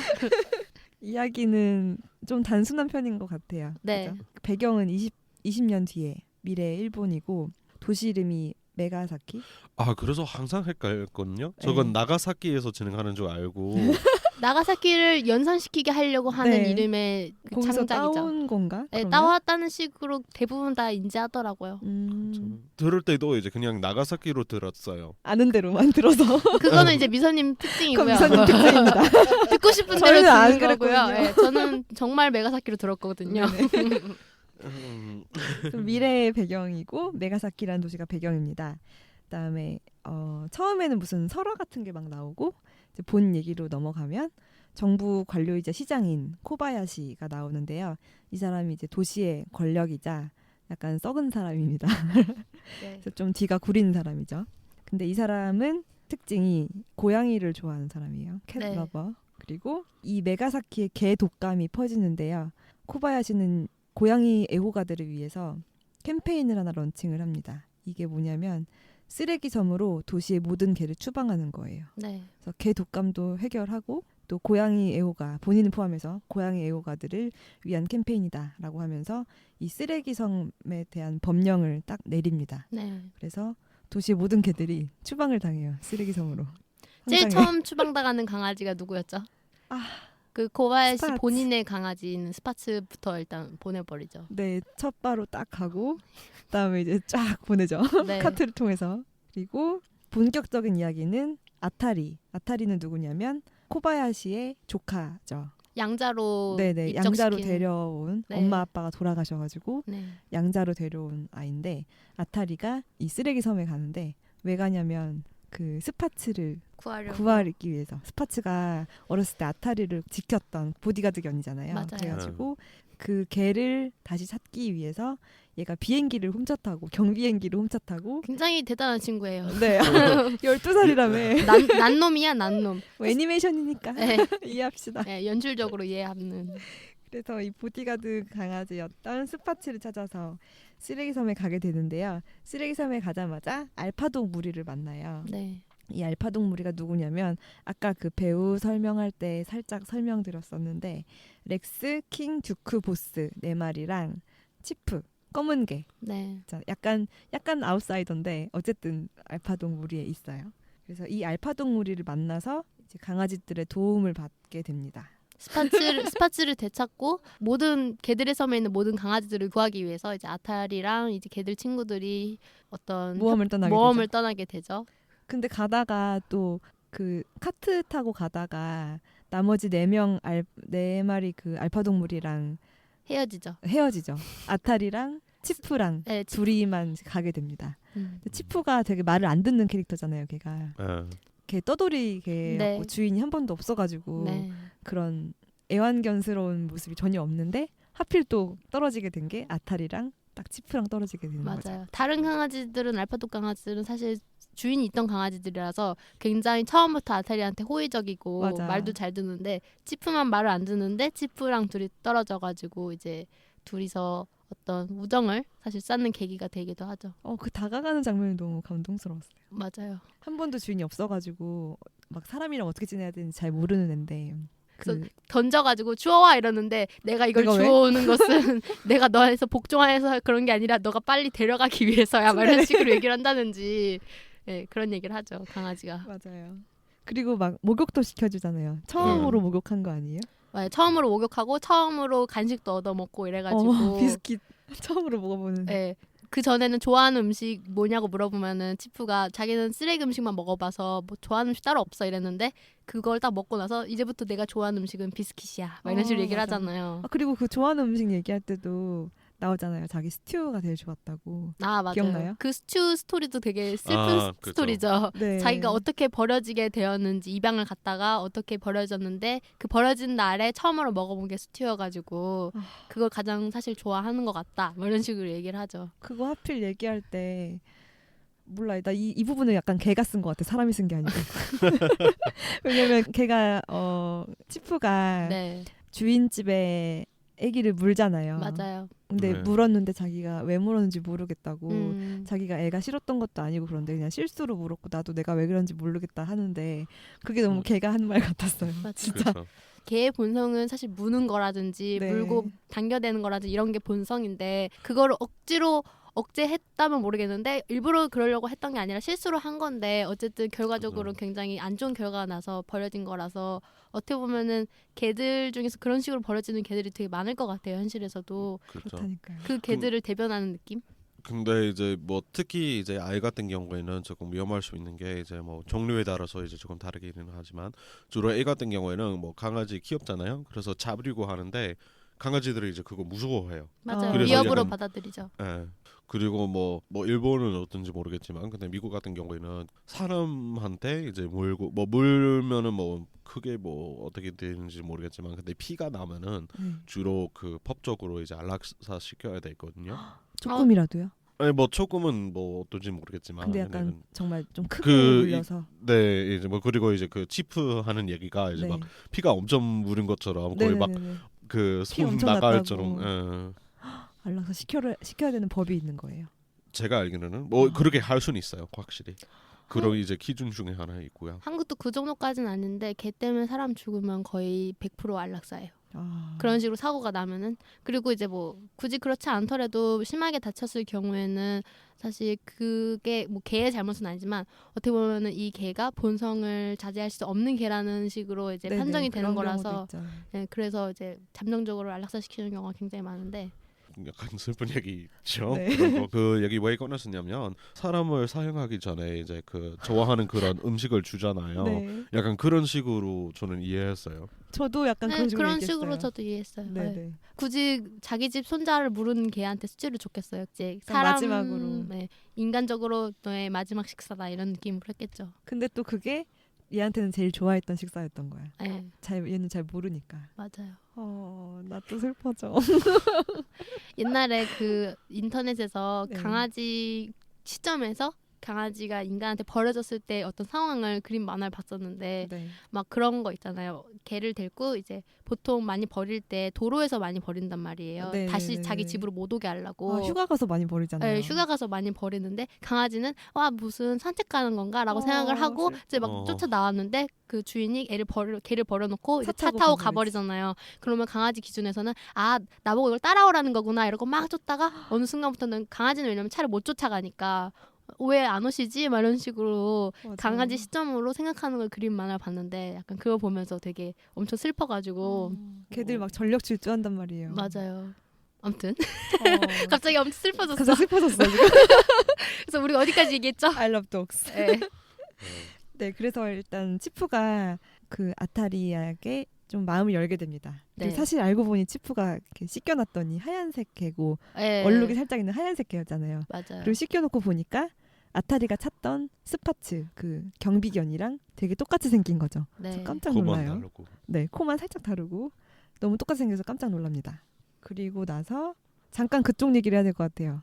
이야기는 좀 단순한 편인 것 같아요. 네. 그죠? 배경은 20년 뒤에 미래 일본이고 도시 이름이 메가사키. 아 그래서 항상 헷갈렸거든요. 저건 네. 나가사키에서 진행하는 줄 알고 나가사키를 연상시키게 하려고 하는 네. 이름의 그 거기서 창작이죠. 따온 건가? 네, 그러면? 따왔다는 식으로 대부분 다 인지하더라고요. 들을 때도 이제 그냥 나가사키로 들었어요. 아는 대로만 들어서. 그거는 이제 미선님 특징이고요. 미선님 특징입니다. 듣고 싶은 대로 저희는 안 듣는 거고요. 그랬거든요. 네, 저는 정말 메가사키로 들었거든요. 좀 미래의 배경이고 메가사키라는 도시가 배경입니다. 그다음에 처음에는 무슨 설화 같은 게 막 나오고 이제 본 얘기로 넘어가면 정부 관료이자 시장인 코바야시가 나오는데요. 이 사람이 이제 도시의 권력이자 약간 썩은 사람입니다. 네. 그래서 좀 뒤가 구린 사람이죠. 근데 이 사람은 특징이 고양이를 좋아하는 사람이에요. 캣 네. 러버. 그리고 이 메가사키의 개 독감이 퍼지는데요. 코바야시는 고양이 애호가들을 위해서 캠페인을 하나 런칭을 합니다. 이게 뭐냐면 쓰레기 섬으로 도시의 모든 개를 추방하는 거예요. 네. 그래서 개 독감도 해결하고 또 고양이 애호가 본인을 포함해서 고양이 애호가들을 위한 캠페인이다라고 하면서 이 쓰레기 섬에 대한 법령을 딱 내립니다. 네. 그래서 도시의 모든 개들이 추방을 당해요. 쓰레기 섬으로. 제일 상상해. 처음 추방당하는 강아지가 누구였죠? 아, 그 고바야시 스파츠. 본인의 강아지인 스파츠부터 일단 보내버리죠. 네, 첫 바로 딱 가고 그다음에 이제 쫙 보내죠. 네. 카트를 통해서. 그리고 본격적인 이야기는 아타리. 아타리는 누구냐면 코바야시의 조카죠. 양자로 네네, 입적시킨. 양자로 데려온 네. 엄마 아빠가 돌아가셔가지고 네. 양자로 데려온 아이인데 아타리가 이 쓰레기 섬에 가는데 왜 가냐면 그 스파츠를 구하려고. 구하기 위해서. 스파츠가 어렸을 때 아타리를 지켰던 보디가드견이잖아요. 맞아요. 그래가지고 그 개를 다시 찾기 위해서 얘가 비행기를 훔쳐타고 경비행기를 훔쳐타고 굉장히 대단한 친구예요. 네 12살이라며 난 놈이야, 난 놈. 뭐 애니메이션이니까 네. 이해합시다. 네, 연출적으로 이해하는. 그래서 이 보디가드 강아지였던 스파츠를 찾아서 쓰레기섬에 가게 되는데요. 쓰레기섬에 가자마자 알파독 무리를 만나요. 네. 이 알파독 무리가 누구냐면 아까 그 배우 설명할 때 살짝 설명드렸었는데 렉스, 킹, 듀크, 보스 네 마리랑 치프, 검은 개. 네. 자, 약간 아웃사이더인데 어쨌든 알파독 무리에 있어요. 그래서 이 알파독 무리를 만나서 이제 강아지들의 도움을 받게 됩니다. 스파츠를 되찾고 모든 개들의 섬에 있는 모든 강아지들을 구하기 위해서 이제 아타리랑 이제 개들 친구들이 어떤 모험을 떠나게 모험을 되죠. 떠나게 되죠. 근데 가다가 또 그 카트 타고 가다가 나머지 네 마리 그 알파독 무리랑 헤어지죠. 헤어지죠. 아타리랑 치프랑 네, 둘이만 가게 됩니다. 음. 근데 치프가 되게 말을 안 듣는 캐릭터잖아요. 걔가 예. 걔 떠돌이 걔 네. 주인이 한 번도 없어가지고 네. 그런 애완견스러운 모습이 전혀 없는데 하필 또 떨어지게 된 게 아타리랑 딱 치프랑 떨어지게 되는 거죠. 맞아요. 다른 강아지들은 알파독 강아지들은 사실 주인이 있던 강아지들이라서 굉장히 처음부터 아타리한테 호의적이고 맞아. 말도 잘 듣는데 치프만 말을 안 듣는데 치프랑 둘이 떨어져가지고 이제 둘이서 어떤 우정을 사실 쌓는 계기가 되기도 하죠. 그 다가가는 장면이 너무 감동스러웠어요. 맞아요. 한 번도 주인이 없어가지고 막 사람이랑 어떻게 지내야 되는지 잘 모르는 앤데 그래서 던져가지고 주워와 이러는데 내가 이걸 내가 왜? 주워오는 것은 내가 너에서 복종해서 그런 게 아니라 너가 빨리 데려가기 위해서야 막 이런 식으로 얘기를 한다든지 네, 그런 얘기를 하죠 강아지가. 맞아요. 그리고 막 목욕도 시켜주잖아요. 처음으로 목욕한 거 아니에요? 네, 처음으로 목욕하고 처음으로 간식도 얻어먹고 이래가지고 비스킷 처음으로 먹어보는. 네, 그 전에는 좋아하는 음식 뭐냐고 물어보면은 치프가 자기는 쓰레기 음식만 먹어봐서 뭐 좋아하는 음식 따로 없어 이랬는데 그걸 딱 먹고 나서 이제부터 내가 좋아하는 음식은 비스킷이야 막 이런 식으로 얘기를 맞아. 하잖아요. 그리고 그 좋아하는 음식 얘기할 때도 나오잖아요. 자기 스튜가 제일 좋았다고. 아 맞아요. 기억나요? 그 스튜 스토리도 되게 슬픈 그죠. 스토리죠. 네. 자기가 어떻게 버려지게 되었는지 입양을 갔다가 어떻게 버려졌는데 그 버려진 날에 처음으로 먹어본 게 스튜여가지고 그걸 가장 사실 좋아하는 것 같다. 뭐 이런 식으로 얘기를 하죠. 그거 하필 얘기할 때 몰라. 나 이 부분을 약간 걔가 쓴 것 같아. 사람이 쓴 게 아니고. 왜냐면 걔가 치프가 네, 주인 집에 아기를 물잖아요. 맞아요. 근데 네. 물었는데 자기가 왜 물었는지 모르겠다고. 음, 자기가 애가 싫었던 것도 아니고 그런데 그냥 실수로 물었고 나도 내가 왜 그런지 모르겠다 하는데 그게 너무 걔가 한 말 같았어요. 맞아요. 진짜. 그렇죠. 개의 본성은 사실 무는 거라든지 네. 물고 당겨대는 거라든지 이런 게 본성인데 그거를 억지로 억제했다면 모르겠는데 일부러 그러려고 했던 게 아니라 실수로 한 건데 어쨌든 결과적으로 그죠. 굉장히 안 좋은 결과가 나서 버려진 거라서 어떻게 보면은 개들 중에서 그런 식으로 버려지는 개들이 되게 많을 것 같아요 현실에서도. 그렇죠. 그렇다니까요. 그 개들을 대변하는 느낌? 근데 이제 뭐 특히 이제 아이 같은 경우에는 조금 위험할 수 있는 게 이제 뭐 종류에 따라서 이제 조금 다르기는 하지만 주로 애 같은 경우에는 뭐 강아지 귀엽잖아요. 그래서 잡으려고 하는데 강아지들이 이제 그거 무서워해요. 맞아요. 그래서 위협으로 약간- 받아들이죠. 예. 그리고 뭐 일본은 어떤지 모르겠지만 근데 미국 같은 경우에는 사람한테 이제 물고 뭐 물면은 뭐 크게 뭐 어떻게 되는지 모르겠지만 근데 피가 나면은 주로 그 법적으로 이제 안락사 시켜야 되거든요. 조금이라도요? 아니 뭐 조금은 뭐 어떨지 모르겠지만 근데 약간 왜냐면 정말 좀 크게 그 물려서. 네 이제 뭐 그리고 이제 그 치프 하는 얘기가 이제 네. 막 피가 엄청 무른 것처럼 거의 막 네네네네. 그 피 손 엄청 나갈 났다고. 정도. 예. 안락사 시켜야 되는 법이 있는 거예요. 제가 알기로는 뭐 아. 그렇게 할 수는 있어요, 확실히. 그런 이제 기준 중에 하나 있고요. 한국도 그 정도까지는 아닌데 개 때문에 사람 죽으면 거의 100% 안락사예요. 아. 그런 식으로 사고가 나면은. 그리고 이제 뭐 굳이 그렇지 않더라도 심하게 다쳤을 경우에는 사실 그게 뭐 개의 잘못은 아니지만 어떻게 보면은 이 개가 본성을 자제할 수 없는 개라는 식으로 이제 네네, 판정이 되는 그런 경우도 거라서 있죠. 네, 그래서 이제 잠정적으로 안락사 시키는 경우가 굉장히 많은데 약간 슬픈 얘기죠. 네. 그런 거. 그 얘기 왜 꺼냈었냐면 사람을 사용하기 전에 이제 그 좋아하는 그런 음식을 주잖아요. 네. 약간 그런 식으로 저는 이해했어요. 저도 약간 네, 그런 식으로 그런 얘기했어요. 식으로 저도 이해했어요. 네. 네네. 굳이 자기 집 손자를 물은 개한테 수지를 줬겠어요. 이제 그럼 사람 마지막으로. 네, 인간적으로 너의 마지막 식사다 이런 느낌으로 했겠죠. 근데 또 그게 얘한테는 제일 좋아했던 식사였던 거야. 네, 얘는 잘 모르니까. 맞아요. 나 또 슬퍼져. 옛날에 그 인터넷에서 네. 강아지 시점에서 강아지가 인간한테 버려졌을 때 어떤 상황을 그린 만화를 봤었는데 네. 막 그런 거 있잖아요. 개를 데리고 이제 보통 많이 버릴 때 도로에서 많이 버린단 말이에요. 네, 다시 네, 네, 자기 네. 집으로 못 오게 하려고. 휴가 가서 많이 버리잖아요. 네, 휴가 가서 많이 버리는데 강아지는 와 무슨 산책 가는 건가라고 생각을 하고 이제 막 어. 쫓아 나왔는데 그 주인이 개를 버려놓고 이제 차 타고 타고 가버리지. 가버리잖아요. 그러면 강아지 기준에서는 아 나보고 이걸 따라오라는 거구나 이러고 막 쫓다가 어느 순간부터는 강아지는 왜냐면 차를 못 쫓아가니까 왜 안 오시지? 막 이런 식으로 맞아. 강아지 시점으로 생각하는 걸 그린 만화를 봤는데 약간 그거 보면서 되게 엄청 슬퍼가지고 걔들 막 전력 질주한단 말이에요. 맞아요. 아무튼 어. 갑자기 엄청 슬퍼졌어. 갑자기 슬퍼졌어 지금. 그래서 우리 어디까지 얘기했죠? I love dogs. 네. 네, 그래서 일단 치프가 그 아타리에게 좀 마음을 열게 됩니다. 네. 그리고 사실 알고 보니 치프가 이렇게 씻겨놨더니 하얀색 개고 네. 얼룩이 살짝 있는 하얀색 개였잖아요. 맞아요. 그리고 씻겨놓고 보니까 아타리가 찾던 스파츠 그 경비견이랑 되게 똑같이 생긴 거죠. 네. 저 깜짝 코만 놀라요. 다르고. 네, 코만 살짝 다르고 너무 똑같이 생겨서 깜짝 놀랍니다. 그리고 나서 잠깐 그쪽 얘기를 해야 될 것 같아요.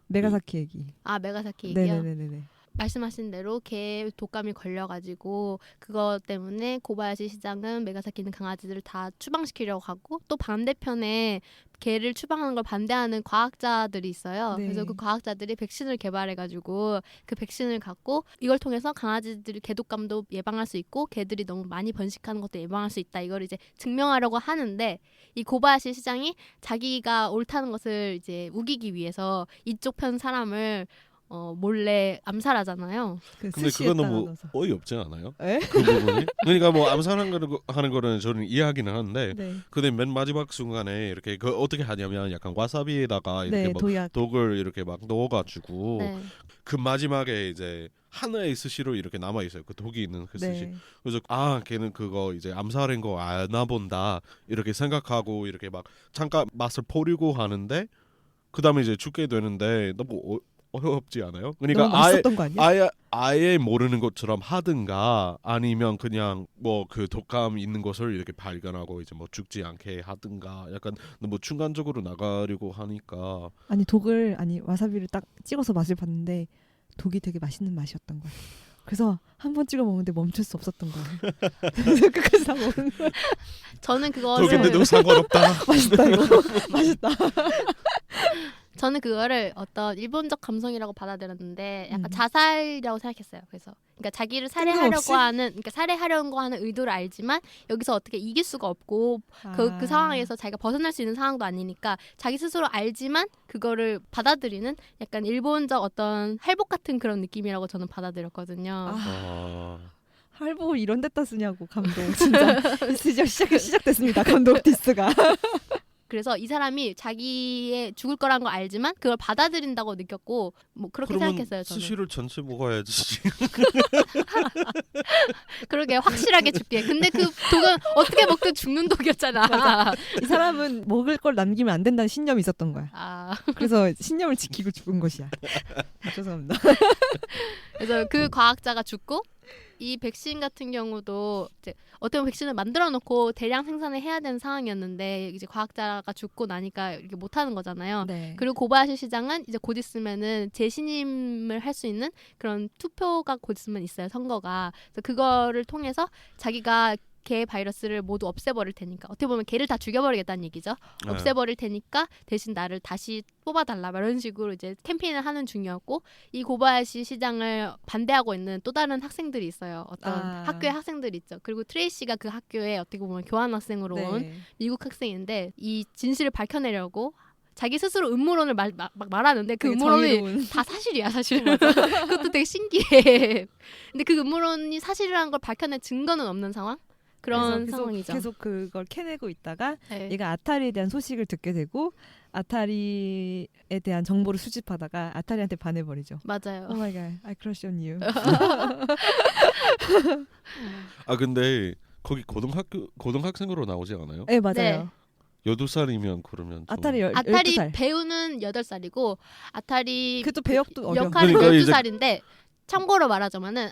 메가사키 얘기. 아 메가사키 얘기요. 네네네네. 말씀하신 대로 개 독감이 걸려가지고 그것 때문에 고바야시 시장은 메가사키 있는 강아지들을 다 추방시키려고 하고 또 반대편에 개를 추방하는 걸 반대하는 과학자들이 있어요. 네. 그래서 그 과학자들이 백신을 개발해가지고 그 백신을 갖고 이걸 통해서 강아지들이 개독감도 예방할 수 있고 개들이 너무 많이 번식하는 것도 예방할 수 있다. 이걸 이제 증명하려고 하는데 이 고바야시 시장이 자기가 옳다는 것을 이제 우기기 위해서 이쪽 편 사람을 몰래 암살하잖아요. 그 근데 스시에 그건 너무 따라서. 어이없지 않아요? 에? 그 부분이? 그러니까 뭐 하는 거는 저는 이해하기는 하는데 네. 근데 맨 마지막 순간에 이렇게 그 어떻게 하냐면 약간 와사비에다가 이렇게 네, 막 도약. 독을 이렇게 막 넣어가지고 네. 그 마지막에 이제 하나의 스시로 이렇게 남아 있어요. 그 독이 있는 그 스시. 네. 그래서 걔는 그거 이제 암살인 거 아나 본다 이렇게 생각하고 이렇게 막 잠깐 맛을 보려고 하는데 그 다음에 이제 죽게 되는데 너무 어렵지 않아요? 그러니까 너무 맛있었던 거 아니야? 아예 모르는 것처럼 하든가 아니면 그냥 뭐 그 독감 있는 것을 이렇게 발견하고 이제 뭐 죽지 않게 하든가 약간 너무 중간적으로 나가려고 하니까 아니 와사비를 딱 찍어서 맛을 봤는데 독이 되게 맛있는 맛이었던 거야. 그래서 한 번 찍어 먹는데 멈출 수 없었던 거야. 그래서 끝까지 다 먹은 거야. 저는 그거를 독인데도 상관없다. 맛있다 이거. 맛있다. 저는 그거를 어떤 일본적 감성이라고 받아들였는데 약간 음. 자살이라고 생각했어요. 그래서 그러니까 자기를 살해하려고 뜬금없이? 그러니까 살해하려고 하는 의도를 알지만 여기서 어떻게 이길 수가 없고 그 상황에서 자기가 벗어날 수 있는 상황도 아니니까 자기 스스로 알지만 그거를 받아들이는 약간 일본적 어떤 할복 같은 그런 느낌이라고 저는 받아들였거든요. 할복을 이런 데다 쓰냐고 감독 진짜 드디어 시작됐습니다. 감독 디스가. 그래서 이 사람이 자기의 죽을 거라는 걸 알지만 그걸 받아들인다고 느꼈고 뭐 그렇게 그러면 생각했어요. 저는. 스시를 전체 먹어야지. 그러게 확실하게 줄게. 근데 그 독은 어떻게 먹든 죽는 독이었잖아. 이 사람은 먹을 걸 남기면 안 된다는 신념이 있었던 거야. 아, 그래서 신념을 지키고 죽은 것이야. 죄송합니다. 그래서 그 과학자가 죽고 이 백신 같은 경우도 이제 어떻게 보면 백신을 만들어 놓고 대량 생산을 해야 되는 상황이었는데 이제 과학자가 죽고 나니까 이렇게 못 하는 거잖아요. 네. 그리고 고바야시 시장은 이제 곧 있으면은 재신임을 할 수 있는 그런 투표가 곧 있으면 있어요. 선거가. 그래서 그거를 통해서 자기가 개 바이러스를 모두 없애버릴 테니까 어떻게 보면 개를 다 죽여버리겠다는 얘기죠. 네. 없애버릴 테니까 대신 나를 다시 뽑아달라 이런 식으로 이제 캠페인을 하는 중이었고 이 고바야시 시장을 반대하고 있는 또 다른 학생들이 있어요. 어떤 아. 학교의 학생들이 있죠. 그리고 트레이시가 그 학교에 어떻게 보면 교환학생으로 온 네. 미국 학생인데 이 진실을 밝혀내려고 자기 스스로 음모론을 막 말하는데 그 되게 음모론이 정의로운. 다 사실이야 사실. 그것도 되게 신기해. 근데 그 음모론이 사실이라는 걸 밝혀낸 증거는 없는 상황? 그런 그래서 상황이죠. 계속 그걸 캐내고 있다가 네. 얘가 아타리에 대한 소식을 듣게 되고 아타리에 대한 정보를 수집하다가 아타리한테 반해버리죠. 맞아요. Oh my god, I crush on you. 아 근데 거기 고등학생으로 나오지 않아요? 네 맞아요. 12살이면 그러면 좀... 아타리 아타리 12살. 배우는 8살이고 아타리 그것도 배역도 어려. 역할은 그러니까 이제- 12살인데 참고로 말하자면은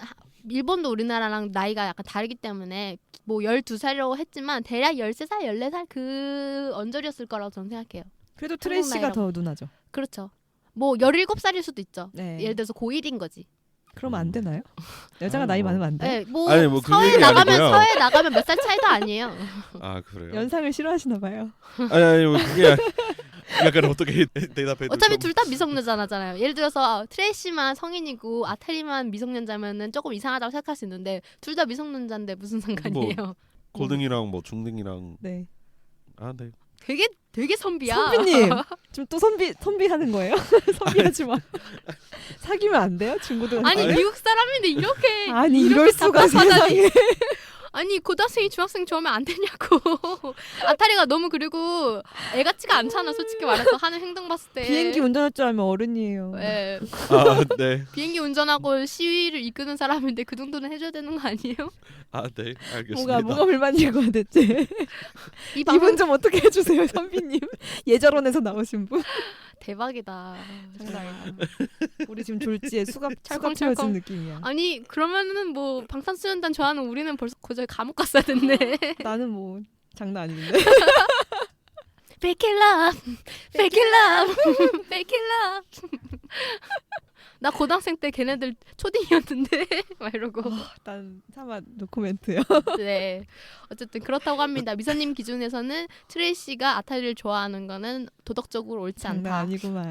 일본도 우리나라랑 나이가 약간 다르기 때문에 뭐 12살이라고 했지만 대략 13살, 14살 그 언저리였을 거라고 저는 생각해요. 그래도 트레이시가 더 나이라고. 누나죠. 그렇죠. 뭐 17살일 수도 있죠. 네. 예를 들어서 고1인 거지. 그러면 안 되나요? 여자가 아, 나이 뭐. 많으면 안 돼? 네, 뭐 아니, 뭐그 사회에 얘기 나가면 아니고요. 몇 살 차이도 아니에요. 아 그래요? 연상을 싫어하시나 봐요. 아니 뭐 그게 약간 어떻게 대답해도 어차피 좀... 둘 다 미성년자잖아요. 예를 들어서 트레이시만 성인이고 아타리만 미성년자면은 조금 이상하다고 생각할 수 있는데 둘 다 미성년자인데 무슨 상관이에요? 고등이랑 뭐 중등이랑 네. 아 네. 되게 선비야. 선비님 지금 또 선비하는 거예요? 선비하지 마. 사귀면 안 돼요? 중고등학생? 아니 아니. 미국 사람인데 이렇게 아니 이럴 수가 답답하다니. 세상에. 아니 고등학생이 중학생 좋아하면 안 되냐고. 아타리가 너무 그리고 애 같지가 않잖아. 솔직히 말해서 하는 행동 봤을 때. 비행기 운전할 줄 알면 어른이에요. 예. 아 네. 비행기 운전하고 시위를 이끄는 사람인데 그 정도는 해줘야 되는 거 아니에요? 아 네. 알겠습니다. 뭐가 불만인 거야 대체? 이 방송 이분 좀 어떻게 해주세요 선비님. 예절원에서 나오신 분. 대박이다. 장난이다. 우리 지금 졸지에 수갑 찰컹찰컹. 채워진 느낌이야. 아니 그러면은 뭐 방탄소년단 좋아하는 우리는 벌써 고저에 감옥 갔어야 됐네. 나는 뭐 장난 아닌데. Fake it love, fake it love, fake it love. 나 고등학생 때 걔네들 초딩이었는데 막 이러고. 난 차마 노코멘트요. 네. 어쨌든 그렇다고 합니다. 미선님 기준에서는 트레이시가 아타리를 좋아하는 거는 도덕적으로 옳지 장난 않다. 아니구만.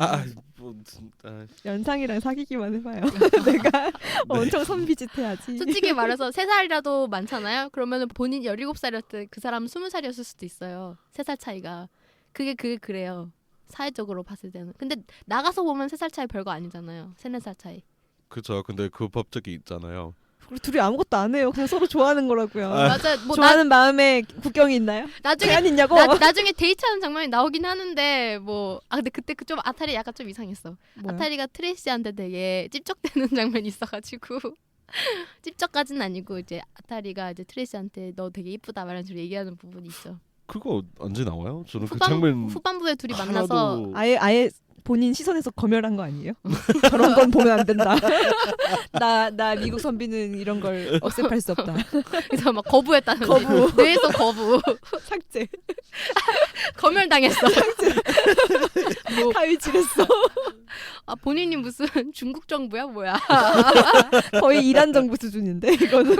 뭐 진짜 연상이랑 사귀기만 해봐요. 내가 엄청 선비짓 해야지. 솔직히 말해서 3살이라도 많잖아요. 그러면 본인 17살이었을 때 그 사람은 20살이었을 수도 있어요. 3살 차이가. 그게 그래요. 사회적으로 봤을 때는. 근데 나가서 보면 3살 차이 별거 아니잖아요. 3, 4살 차이. 그죠. 근데 그 법칙이 있잖아요. 우리 둘이 아무것도 안 해요. 그냥 서로 좋아하는 거라고요. 맞아. 뭐 좋아하는 마음에 국경이 있나요? 나중에 제한 있냐고? 나중에 데이트하는 장면이 나오긴 하는데 뭐 근데 그때 그 좀 아타리 약간 좀 이상했어. 뭐야? 아타리가 트레이시한테 되게 찝쩍대는 장면이 있어가지고 찝쩍까지는 아니고 이제 아타리가 이제 트레이시한테 너 되게 이쁘다 말하는 식으로 얘기하는 부분이 있죠. 그거 언제 나와요? 저는 그 장면 후반부에 둘이 하나도- 만나서 아예 본인 시선에서 검열한 거 아니에요? 저런 건 보면 안 된다. 나 미국 선비는 이런 걸 억셉할 수 없다. 그래서 막 거부했다는 거부. 뇌에서 거부 삭제. 검열당했어. 타위질했어. 아 본인이 무슨 중국 정부야 뭐야? 거의 이란 정부 수준인데 이거는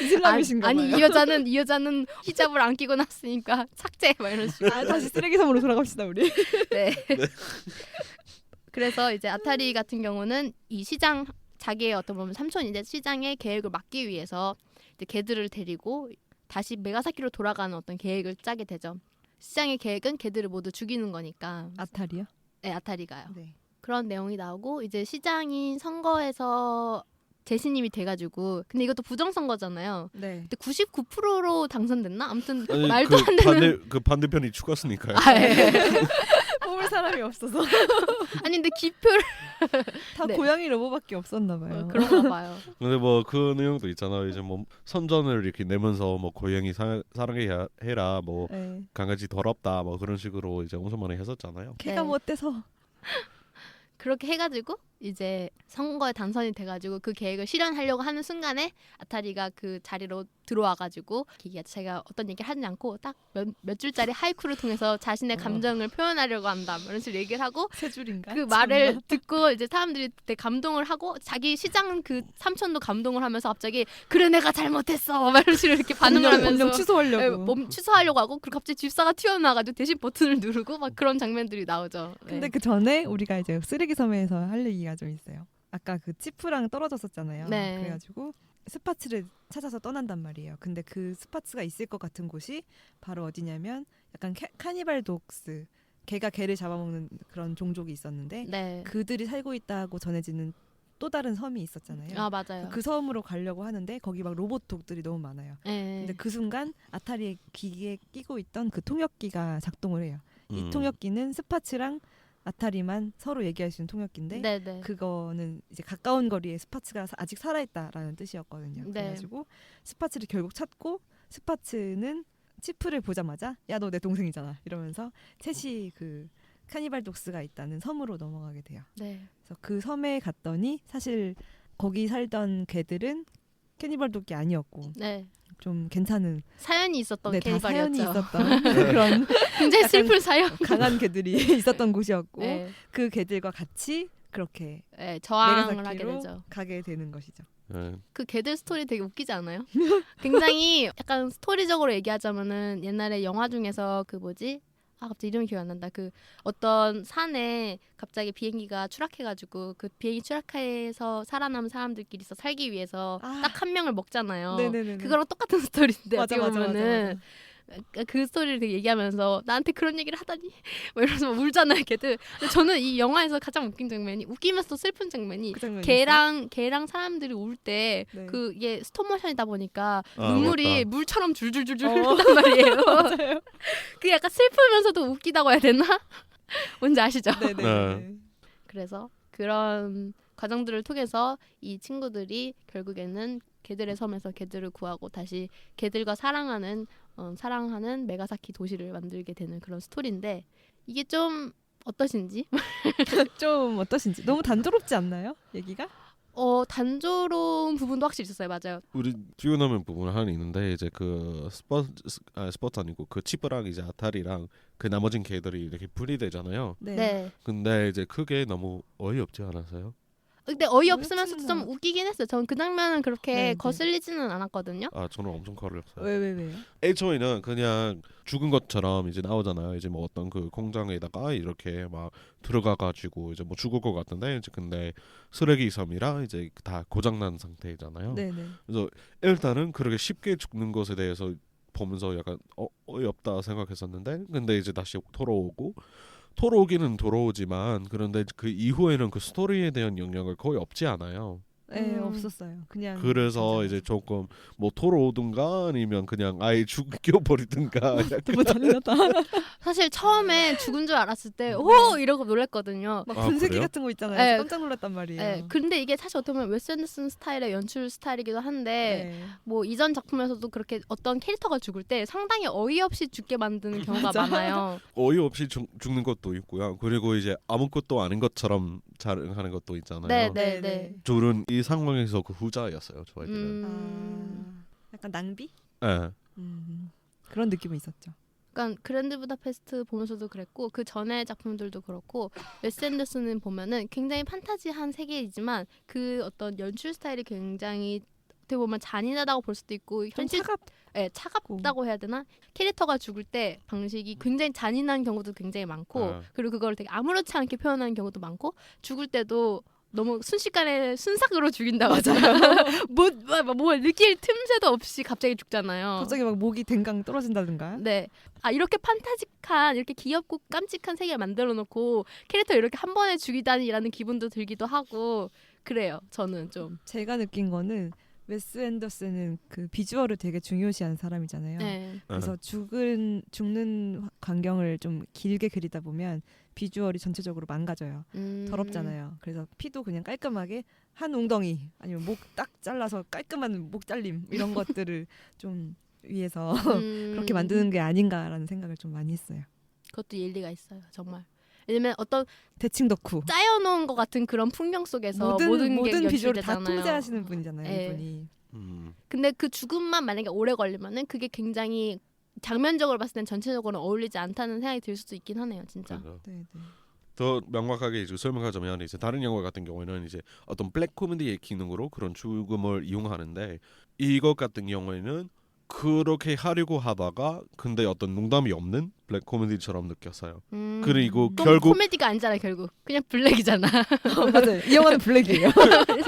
이슬람이신가 봐요. 아니 이 여자는 히잡을 안 끼고 났으니까 삭제 막 이런 식으로. 다시 쓰레기섬으로 돌아갑시다 우리. 네. 그래서 이제 아타리 같은 경우는 이 시장 자기의 어떤 보면 삼촌인데 시장의 계획을 막기 위해서 이제 개들을 데리고 다시 메가사키로 돌아가는 어떤 계획을 짜게 되죠. 시장의 계획은 개들을 모두 죽이는 거니까. 아타리요? 네, 아타리가요. 네. 그런 내용이 나오고 이제 시장이 선거에서 재신임이 돼가지고 근데 이것도 부정선거잖아요. 네. 근데 99%로 당선됐나? 아무튼 아니, 말도 안 되는. 그 반대편이 죽었으니까요. 아, 예. 키울 사람이 없어서 아니 근데 기표를 다 네. 고양이 로봇밖에 없었나 봐요. 그런가 봐요. 근데 뭐 그 내용도 있잖아요. 이제 뭐 선전을 이렇게 내면서 뭐 고양이 사랑해라 뭐 네. 강아지 더럽다 뭐 그런 식으로 이제 엄청 많이 했었잖아요. 걔가 네. 뭐 어때서? 그렇게 해가지고 이제 선거에 당선이 돼가지고 그 계획을 실현하려고 하는 순간에 아타리가 그 자리로 들어와가지고 기기가 제가 어떤 얘기를 하지 않고 딱 몇 줄짜리 하이쿠를 통해서 자신의 감정을 표현하려고 한다 뭐 이런 식으로 얘기를 하고 세 줄인가? 그 말을 듣고 이제 사람들이 되게 감동을 하고 자기 시장 그 삼촌도 감동을 하면서 갑자기 그래 내가 잘못했어 막 이런 식으로 이렇게 반응을 하면서 운명 취소하려고. 네, 몸 취소하려고 하고 그리고 갑자기 집사가 튀어나와가지고 대신 버튼을 누르고 막 그런 장면들이 나오죠. 네. 근데 그 전에 우리가 이제 쓰레기 섬에서 할 얘기가 좀 있어요. 아까 그 치프랑 떨어졌었잖아요. 네. 그래가지고 스파츠를 찾아서 떠난단 말이에요. 근데 그 스파츠가 있을 것 같은 곳이 바로 어디냐면 약간 카니발 독스, 개가 개를 잡아먹는 그런 종족이 있었는데 네. 그들이 살고 있다고 전해지는 또 다른 섬이 있었잖아요. 아 맞아요. 그 섬으로 가려고 하는데 거기 막 로봇 독들이 너무 많아요. 네. 근데 그 순간 아타리의 기기에 끼고 있던 그 통역기가 작동을 해요. 이 통역기는 스파츠랑 아타리만 서로 얘기할 수 있는 통역기인데 네네. 그거는 이제 가까운 거리에 스파츠가 아직 살아있다라는 뜻이었거든요. 네. 그래가지고 스파츠를 결국 찾고 스파츠는 치프를 보자마자 야 너 내 동생이잖아 이러면서 셋이 그 카니발 독스가 있다는 섬으로 넘어가게 돼요. 네. 그래서 그 섬에 갔더니 사실 거기 살던 개들은 캐니발 독이 아니었고 네. 좀 괜찮은 사연이 있었던 네, 다 사연이 캐니발이었죠. 있었던 그런 굉장히 약간 슬픈 사연. 강한 개들이 있었던 곳이었고 네. 그 개들과 같이 그렇게 네, 저항을 하게 메가사키로 되죠. 가게 되는 것이죠. 네. 그 개들 스토리 되게 웃기지 않아요? 굉장히 약간 스토리적으로 얘기하자면은 옛날에 영화 중에서 그 뭐지? 아 갑자기 이름이 기억 안 난다. 그 어떤 산에 갑자기 비행기가 추락해가지고 그 비행기 추락해서 살아남은 사람들끼리서 살기 위해서 아. 딱 한 명을 먹잖아요. 네네네네. 그거랑 똑같은 스토리인데 맞아, 어떻게 맞아, 맞아, 보면은 맞아. 그 스토리를 되게 얘기하면서 나한테 그런 얘기를 하다니 뭐 이러면서 막 울잖아요 걔들. 근데 저는 이 영화에서 가장 웃긴 장면이 웃기면서 슬픈 장면이 그 장면이 개랑 사람들이 울 때 네. 그 이게 스톱모션이다 보니까 아, 눈물이 맞다. 물처럼 줄줄줄줄 어. 흐른단 말이에요. 맞아요. 그게 약간 슬프면서도 웃기다고 해야 되나? 뭔지 아시죠? 네네. 네. 그래서 그런 과정들을 통해서 이 친구들이 결국에는 개들의 섬에서 개들을 구하고 다시 개들과 사랑하는 메가사키 도시를 만들게 되는 그런 스토리인데 이게 좀 어떠신지? 좀 어떠신지 너무 단조롭지 않나요? 얘기가? 단조로운 부분도 확실히 있었어요. 맞아요. 우리 뛰어넘은 부분 하나 있는데 이제 그 스포츠 아니고 그 치프랑 이제 아타리랑 그 나머진 개들이 이렇게 분리되잖아요. 네. 근데 이제 그게 너무 어이없지 않았어요? 근데 어이없으면서도 좀 어이없지는 웃기긴 했어요. 전 그 장면은 그렇게 네, 네. 거슬리지는 않았거든요. 아 저는 엄청 거렸어요. 왜요? 애초에는 그냥 죽은 것처럼 이제 나오잖아요. 이제 뭐 어떤 그 공장에다가 이렇게 막 들어가가지고 이제 뭐 죽을 것 같은데 이제 근데 쓰레기 섬이라 이제 다 고장난 상태잖아요. 네네. 그래서 일단은 그렇게 쉽게 죽는 것에 대해서 보면서 약간 어이없다 생각했었는데 근데 이제 다시 돌아오기는 돌아오지만 그런데 그 이후에는 그 스토리에 대한 영향을 거의 없지 않아요. 네 없었어요. 그냥 그래서 진짜. 이제 조금 뭐 돌아오든가 아니면 그냥 아예 죽여버리든가 너무 잔인하다. 사실 처음에 죽은 줄 알았을 때 오! 이러고 놀랐거든요. 막 아, 분쇄기 그래요? 같은 거 있잖아요. 네. 깜짝 놀랐단 말이에요. 네, 근데 이게 사실 어떻게 보면 웨스 앤더슨 스타일의 연출 스타일이기도 한데 네. 뭐 이전 작품에서도 그렇게 어떤 캐릭터가 죽을 때 상당히 어이없이 죽게 만드는 경우가 맞아. 많아요. 어이없이 죽는 것도 있고요. 그리고 이제 아무것도 아닌 것처럼 자랑하는 것도 있잖아요. 네, 네, 네, 네. 네. 저는 이 상황에서 그 후자였어요. 저희들은. 약간 낭비? 네. 그런 느낌은 있었죠. 그러니까 그랜드 부다페스트 보면서도 그랬고 그 전에 작품들도 그렇고 웨스 앤더슨은 보면은 굉장히 판타지한 세계이지만 그 어떤 연출 스타일이 굉장히 어떻게 보면 잔인하다고 볼 수도 있고 좀 현실 차갑다고 해야 되나? 캐릭터가 죽을 때 방식이 굉장히 잔인한 경우도 굉장히 많고 그리고 그걸 되게 아무렇지 않게 표현하는 경우도 많고 죽을 때도 너무 순식간에 순삭으로 죽인다고 하잖아요. 뭐 느낄 틈새도 없이 갑자기 죽잖아요. 갑자기 막 목이 댕강 떨어진다든가. 네. 이렇게 판타직한 이렇게 귀엽고 깜찍한 세계를 만들어 놓고 캐릭터 이렇게 한 번에 죽이다니라는 기분도 들기도 하고 그래요. 저는 좀. 제가 느낀 거는 웨스 앤더슨은 그 비주얼을 되게 중요시하는 사람이잖아요. 네. 그래서 죽는 광경을 좀 길게 그리다 보면 비주얼이 전체적으로 망가져요. 더럽잖아요. 그래서 피도 그냥 깔끔하게 한 웅덩이 아니면 목 딱 잘라서 깔끔한 목 잘림 이런 것들을 좀 위해서 그렇게 만드는 게 아닌가라는 생각을 좀 많이 했어요. 그것도 일리가 있어요. 정말. 왜냐면 어떤 대칭 덕후. 짜여놓은 것 같은 그런 풍경 속에서 모든 게 비주얼을 다 연출되잖아요. 통제하시는 분이잖아요. 네. 이분이. 근데 그 죽음만 만약에 오래 걸리면은 그게 굉장히 장면적으로 봤을 땐 전체적으로 어울리지 않다는 생각이 들 수도 있긴 하네요, 진짜. 그래서 네, 네. 더 명확하게 이제 설명하자면 이제 다른 영화 같은 경우에는 이제 어떤 블랙 코미디의 기능으로 그런 죽음을 이용하는데 이것 같은 경우에는 그렇게 하려고 하다가 근데 어떤 농담이 없는 블랙 코미디처럼 느꼈어요. 그리고 그럼 결국 코미디가 아니잖아 결국 그냥 블랙이잖아. 맞아요. 이 영화는 블랙이에요.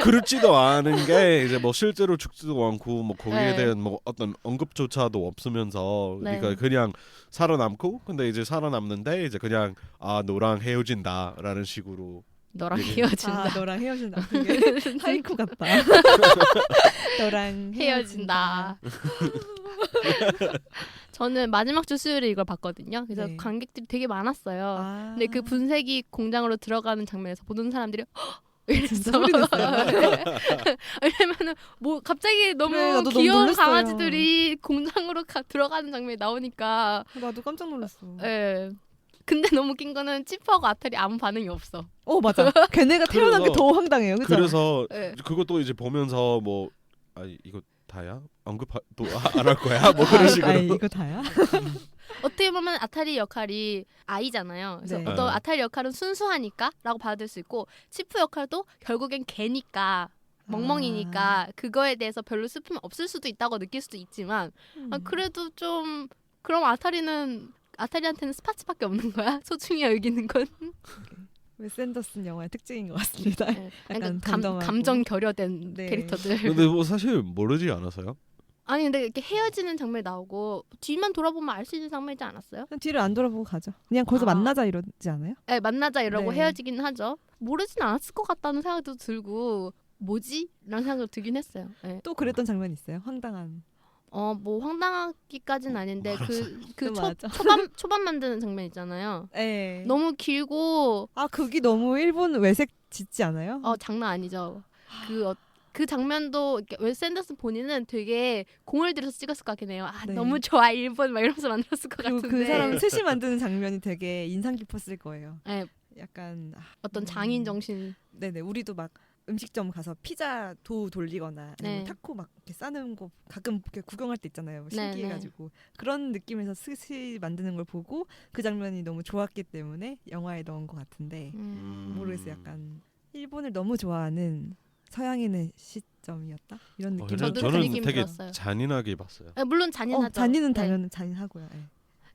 그렇지도 않은 게 이제 뭐 실제로 죽지도 않고 뭐 거기에 네. 대한 뭐 어떤 언급조차도 없으면서 네. 그러니까 그냥 살아남고 근데 이제 살아남는데 이제 그냥 아 너랑 헤어진다라는 식으로 너랑 얘기- 헤어진다. 아, 너랑 헤어진다. 되게 하이쿠 같다. 너랑 헤어진다. 저는 마지막 주 수요일에 이걸 봤거든요. 그래서 네. 관객들이 되게 많았어요. 아, 근데 그 분쇄기 공장으로 들어가는 장면에서 모든 사람들이 헉! 이랬어. 진짜 소리 냈어요. 왜냐면은 뭐 갑자기 너무 그래, 나도 너무 귀여운 놀랐어요. 강아지들이 공장으로 들어가는 장면이 나오니까 나도 깜짝 놀랐어. 예. 근데 너무 웃긴 거는 치프하고 아탈이 아무 반응이 없어. 맞아. 걔네가 태어난 게 그래서- 더 황당해요. 그죠? 그래서 예. 그것도 이제 보면서 뭐 아 이거 다야 언급 또 안 할 거야 뭐 그런 식으로 아이, 이거 다야? 어떻게 보면 아탈리 역할이 아이잖아요. 그래서 네. 어떤 아탈리 역할은 순수하니까라고 받아들일 수 있고 치프 역할도 결국엔 개니까 멍멍이니까 그거에 대해서 별로 슬픔이 없을 수도 있다고 느낄 수도 있지만 그래도 좀 그럼 아탈리한테는 스파츠밖에 없는 거야? 소중히 여기는 건 웨스 앤더슨 영화의 특징인 것 같습니다. 네. 약간 그러니까 담담하고. 감정 결여된 네. 캐릭터들. 근데 뭐 사실 모르지 않았어요? 아니 근데 이렇게 헤어지는 장면이 나오고 뒤만 돌아보면 알 수 있는 장면이지 않았어요? 그냥 뒤를 안 돌아보고 가죠. 그냥 거기서 아. 만나자 이러지 않아요? 네, 만나자 이러고 네. 헤어지긴 하죠. 모르진 않았을 것 같다는 생각도 들고 뭐지? 라는 생각도 들긴 했어요. 네. 또 그랬던 장면 있어요. 황당한. 뭐 황당하기까지는 아닌데 그 맞아. 초반 만드는 장면 있잖아요. 네. 너무 길고 그게 너무 일본 외색 짓지 않아요? 장난 아니죠. 그 장면도 이렇게 웨스 앤더슨 본인은 되게 공을 들여서 찍었을 것 같긴 해요. 네. 너무 좋아 일본 막 이러면서 만들었을 것 그리고 같은데. 그 사람 셋이 만드는 장면이 되게 인상 깊었을 거예요. 네, 약간 어떤 장인 정신. 네네 우리도 막 음식점 가서 피자 도 돌리거나 아니면 네. 타코 막 이렇게 싸는 거 가끔 이렇게 구경할 때 있잖아요. 뭐 네, 신기해가지고 그런 느낌에서 스시 만드는 걸 보고 그 장면이 너무 좋았기 때문에 영화에 넣은 것 같은데 모르겠어요. 약간 일본을 너무 좋아하는 서양인의 시점이었다 이런 느낌. 저도 그 저는 느낌 되게 들었어요. 잔인하게 봤어요. 물론 잔인하죠. 잔인은 네. 당연히 잔인하고요.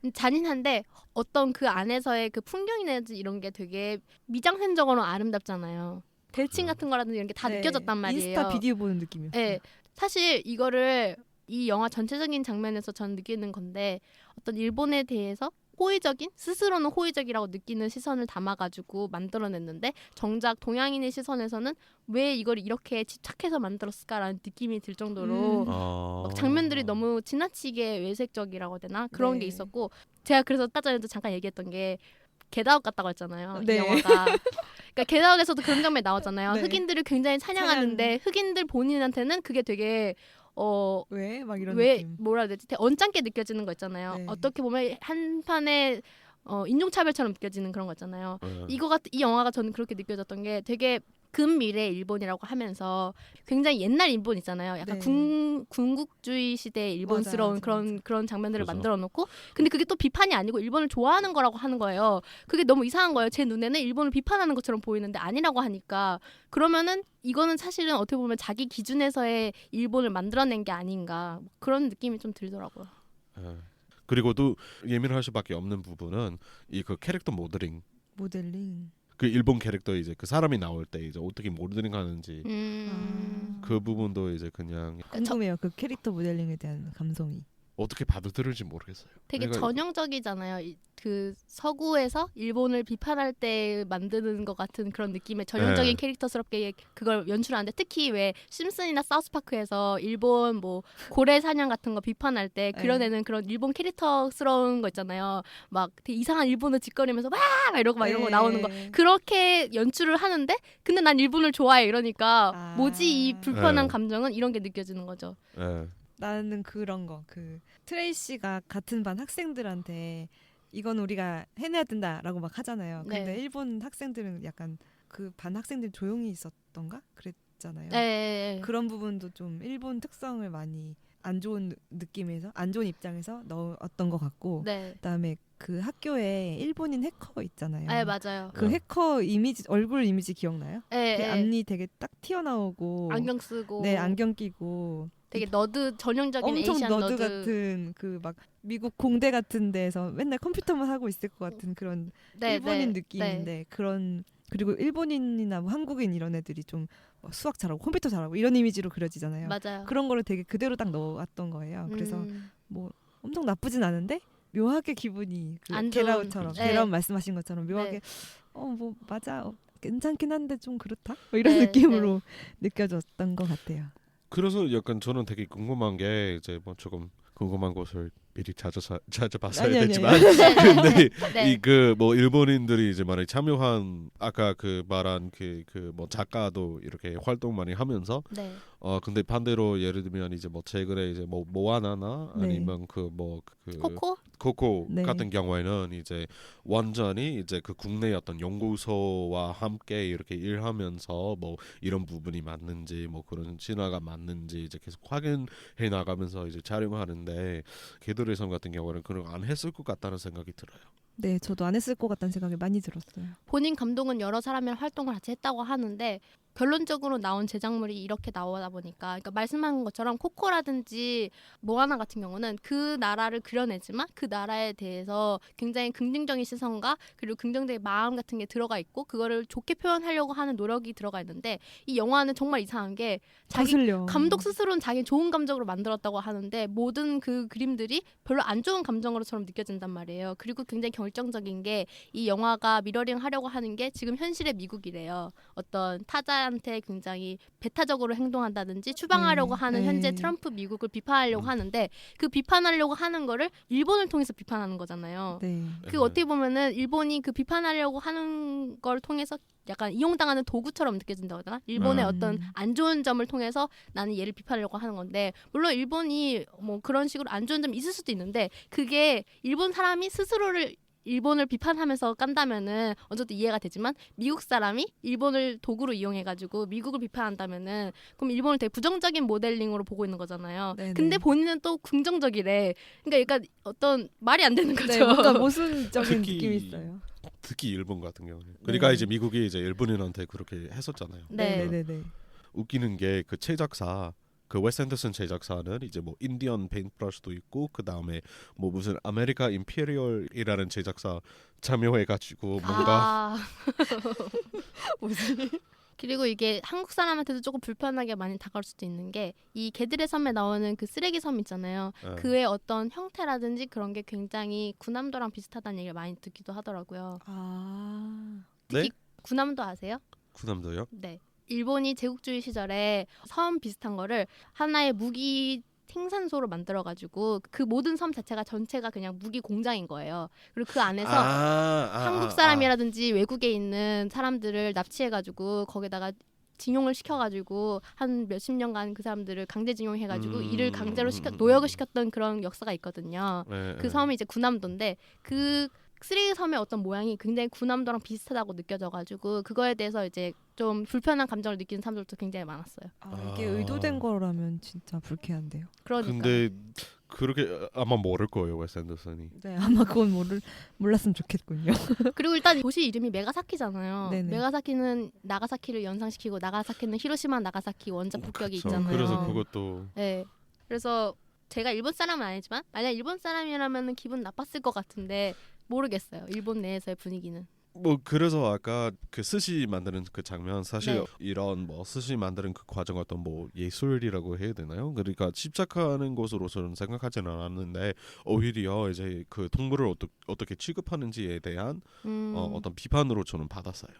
네. 잔인한데 어떤 그 안에서의 그 풍경이라든지 이런 게 되게 미장센적으로 아름답잖아요. 대칭 같은 거라든지 이런 게 다 네, 느껴졌단 말이에요. 인스타 비디오 보는 느낌이었어요. 네, 사실 이거를 이 영화 전체적인 장면에서 전 느끼는 건데 어떤 일본에 대해서 호의적인 스스로는 호의적이라고 느끼는 시선을 담아가지고 만들어냈는데 정작 동양인의 시선에서는 왜 이걸 이렇게 집착해서 만들었을까라는 느낌이 들 정도로 막 장면들이 너무 지나치게 외색적이라고 해야 되나 그런 네. 게 있었고 제가 그래서 아까 전에도 잠깐 얘기했던 게 겟아웃 같다고 했잖아요. 네. 이 영화가. 그러니까 겟아웃에서도 그런 장면이 나오잖아요. 네. 흑인들을 굉장히 찬양하는데 흑인들 본인한테는 그게 되게 왜? 막 이런 왜 느낌. 뭐라 해야 되지? 되게 언짢게 느껴지는 거 있잖아요. 네. 어떻게 보면 한편의 인종차별처럼 느껴지는 그런 거 있잖아요. 이 영화가 저는 그렇게 느껴졌던 게 되게 근미래 일본이라고 하면서 굉장히 옛날 일본 있잖아요. 약간 네. 군국주의 시대의 일본스러운 맞아. 그런 장면들을 그래서. 만들어 놓고 근데 그게 또 비판이 아니고 일본을 좋아하는 거라고 하는 거예요. 그게 너무 이상한 거예요. 제 눈에는 일본을 비판하는 것처럼 보이는데 아니라고 하니까 그러면은 이거는 사실은 어떻게 보면 자기 기준에서의 일본을 만들어낸 게 아닌가 그런 느낌이 좀 들더라고요. 예. 그리고 또 예민할 수밖에 없는 부분은 이 그 캐릭터 모델링. 모델링. 그 일본 캐릭터 이제 그 사람이 나올 때 이제 어떻게 모델링 하는지 음. 그 부분도 이제 그냥 궁금해요. 그 캐릭터 모델링에 대한 감성이. 어떻게 받아들일지 모르겠어요. 되게 그러니까 전형적이잖아요. 그 서구에서 일본을 비판할 때 만드는 것 같은 그런 느낌의 전형적인 네. 캐릭터스럽게 그걸 연출하는데, 특히 왜 심슨이나 사우스파크에서 일본 뭐 고래 사냥 같은 거 비판할 때 그려내는 그런 일본 캐릭터스러운 거 있잖아요. 막 되게 이상한 일본어 짓거리면서 막 이러고 막 이런 거 나오는 거, 그렇게 연출을 하는데 근데 난 일본을 좋아해 이러니까 뭐지 이 불편한 네. 감정은, 이런 게 느껴지는 거죠. 예. 나는 그런 거. 그 트레이시가 같은 반 학생들한테 이건 우리가 해내야 된다라고 막 하잖아요. 근데 네. 일본 학생들은 약간 그 반 학생들 조용히 있었던가 그랬잖아요. 네. 그런 부분도 좀 일본 특성을 많이 안 좋은 느낌에서, 안 좋은 입장에서 넣었던 것 같고, 네. 그다음에 그 학교에 일본인 해커 있잖아요. 네, 맞아요. 그 해커 이미지, 얼굴 이미지 기억나요? 네, 그 네. 앞니 되게 딱 튀어나오고 안경 쓰고 네, 안경 끼고 되게 너드, 전형적인 엄청 에이시안 너드 너드. 같은 그 막 미국 공대 같은 데서 맨날 컴퓨터만 하고 있을 것 같은 그런 네, 일본인 네, 느낌인데, 네. 그런, 그리고 일본인이나 뭐 한국인 이런 애들이 좀뭐 수학 잘하고 컴퓨터 잘하고 이런 이미지로 그려지잖아요. 맞아요. 그런 거를 되게 그대로 딱 넣었던 거예요. 그래서 뭐 엄청 나쁘진 않은데 묘하게 기분이 그 안 좋은, 겟아웃처럼, 네. 겟아웃 말씀하신 것처럼 묘하게 네. 뭐 맞아, 괜찮긴 한데 좀 그렇다 뭐 이런 네, 느낌으로 느껴졌던 것 같아요. 그래서 약간 저는 되게 궁금한 게 이제 뭐 조금 궁금한 것을 미리 찾아봤어야 아니, 됐지만 근데 네. 이 그 뭐 일본인들이 이제 많이 참여한 아까 그 말한 그 뭐 작가도 이렇게 활동 많이 하면서 네. 근데 반대로 예를 들면 이제 뭐 최근에 이제 뭐 모아나나 네. 아니면 그 코코? 코코 네. 같은 경우에는 이제 완전히 이제 그 국내 어떤 연구소와 함께 이렇게 일하면서 뭐 이런 부분이 맞는지 뭐 그런 진화가 맞는지 이제 계속 확인해 나가면서 이제 촬영하는데 개들의 섬 같은 경우는 그런 거 안 했을 것 같다는 생각이 들어요. 네, 저도 안 했을 것 같다는 생각이 많이 들었어요. 본인 감독은 여러 사람이랑 활동을 같이 했다고 하는데, 결론적으로 나온 제작물이 이렇게 나오다 보니까, 그러니까 말씀한 것처럼 코코라든지 모아나 같은 경우는 그 나라를 그려내지만 그 나라에 대해서 굉장히 긍정적인 시선과 그리고 긍정적인 마음 같은 게 들어가 있고 그거를 좋게 표현하려고 하는 노력이 들어가 있는데, 이 영화는 정말 이상한 게 자기 거슬려. 감독 스스로는 자기 좋은 감정으로 만들었다고 하는데 모든 그 그림들이 별로 안 좋은 감정으로처럼 느껴진단 말이에요. 그리고 굉장히 결정적인 게, 이 영화가 미러링 하려고 하는 게 지금 현실의 미국이래요. 어떤 타자한테 굉장히 배타적으로 행동한다든지 추방하려고 하는 현재 트럼프 미국을 비판하려고 하는데, 그 비판하려고 하는 거를 일본을 통해서 비판하는 거잖아요. 네. 그 어떻게 보면은 일본이 그 비판하려고 하는 걸 통해서 약간 이용당하는 도구처럼 느껴진다고 해야 되나? 일본의 어떤 안 좋은 점을 통해서 나는 얘를 비판하려고 하는 건데, 물론 일본이 뭐 그런 식으로 안 좋은 점이 있을 수도 있는데, 그게 일본 사람이 스스로를 일본을 비판하면서 깐다면은 어쨌든 이해가 되지만, 미국 사람이 일본을 도구로 이용해가지고 미국을 비판한다면은 그럼 일본을 되게 부정적인 모델링으로 보고 있는 거잖아요. 네네. 근데 본인은 또 긍정적이래. 그러니까 약간 어떤 말이 안 되는 거죠. 네, 뭔가 모순적인 특히 느낌이 있어요. 특히 일본 같은 경우는. 그러니까 이제 미국이 이제 일본인한테 그렇게 했었잖아요. 네. 네네네. 웃기는 게 그 제작사 그 웨스 앤더슨 제작사는 이제 뭐 인디언 페인트브러쉬도 있고 그 다음에 뭐 무슨 아메리카 임페리얼이라는 제작사 참여해가지고 뭔가 뭐지? 그리고 이게 한국 사람한테도 조금 불편하게 많이 다가올 수도 있는 게, 이 개들의 섬에 나오는 그 쓰레기 섬 있잖아요. 그의 어떤 형태라든지 그런 게 굉장히 군함도랑 비슷하다는 얘기를 많이 듣기도 하더라고요. 특히 네? 군함도 아세요? 군함도요? 네. 일본이 제국주의 시절에 섬 비슷한 거를 하나의 무기 생산소로 만들어가지고 그 모든 섬 자체가 전체가 그냥 무기 공장인 거예요. 그리고 그 안에서 한국 사람이라든지 외국에 있는 사람들을 납치해가지고 거기다가 징용을 시켜가지고 한 몇십 년간 그 사람들을 강제징용해가지고 일을 강제로 노역을 시켰던 그런 역사가 있거든요. 네, 그 섬이 이제 군함도인데, 그 쓰레기 섬의 어떤 모양이 굉장히 군함도랑 비슷하다고 느껴져가지고 그거에 대해서 이제 좀 불편한 감정을 느끼는 사람들도 굉장히 많았어요. 이게 의도된 거라면 진짜 불쾌한데요. 그러니까. 근데 그렇게 아마 모를 거예요, 웨스 앤더슨이. 네, 아마 그건 몰랐으면 좋겠군요. 그리고 일단 도시 이름이 메가사키잖아요. 네네. 메가사키는 나가사키를 연상시키고 나가사키는 히로시마 나가사키 원자 폭격이 그쵸. 있잖아요. 그래서 그것도 네. 그래서 제가 일본 사람은 아니지만 만약 일본 사람이라면 기분 나빴을 것 같은데 모르겠어요. 일본 내에서의 분위기는. 뭐 그래서 아까 그 스시 만드는 그 장면 사실 네. 이런 뭐 스시 만드는 그 과정 어떤 뭐 예술이라고 해야 되나요? 그러니까 집착하는 것으로 저는 생각하지는 않았는데 오히려 이제 그 동물을 어떻게 취급하는지에 대한 어떤 비판으로 저는 받았어요.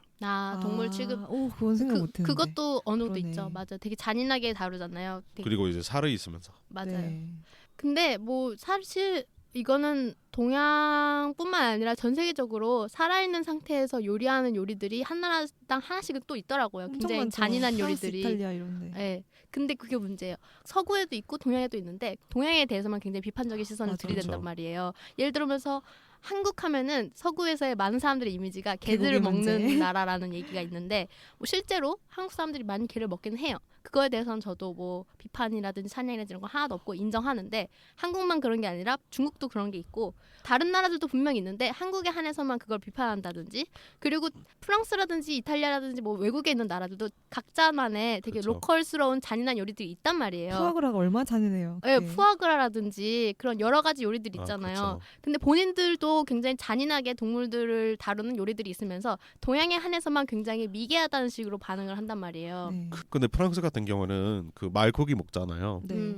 동물 취급 오, 그건 생각 못했는데. 그것도 어느 정도 그러네. 있죠. 맞아. 되게 잔인하게 다루잖아요. 되게, 그리고 이제 살아 있으면서 맞아요. 네. 근데 뭐 사실 이거는 동양뿐만 아니라 전 세계적으로 살아있는 상태에서 요리하는 요리들이 한 나라당 하나씩은 또 있더라고요. 엄청 굉장히 많죠. 잔인한 프랑스, 요리들이. 이탈리아 이런데. 네. 근데 그게 문제예요. 서구에도 있고 동양에도 있는데 동양에 대해서만 굉장히 비판적인 시선을 맞아. 들이댄단 그렇죠. 말이에요. 예를 들면서 한국 하면은 서구에서의 많은 사람들의 이미지가 개들을 개고기 문제. 먹는 나라라는 얘기가 있는데 뭐 실제로 한국 사람들이 많이 개를 먹긴 해요. 그거에 대해서는 저도 뭐 비판이라든지 찬양이라든지 이런 거 하나도 없고 인정하는데 한국만 그런 게 아니라 중국도 그런 게 있고 다른 나라들도 분명히 있는데 한국에 한해서만 그걸 비판한다든지 그리고 프랑스라든지 이탈리아라든지 뭐 외국에 있는 나라들도 각자만의 되게 그렇죠. 로컬스러운 잔인한 요리들이 있단 말이에요. 푸아그라가 얼마나 잔인해요. 네, 그게. 푸아그라라든지 그런 여러 가지 요리들이 있잖아요. 그렇죠. 근데 본인들도 굉장히 잔인하게 동물들을 다루는 요리들이 있으면서 동양에 한해서만 굉장히 미개하다는 식으로 반응을 한단 말이에요. 네. 근데 프랑스 같은 경우는 그 말고기 먹잖아요. 네.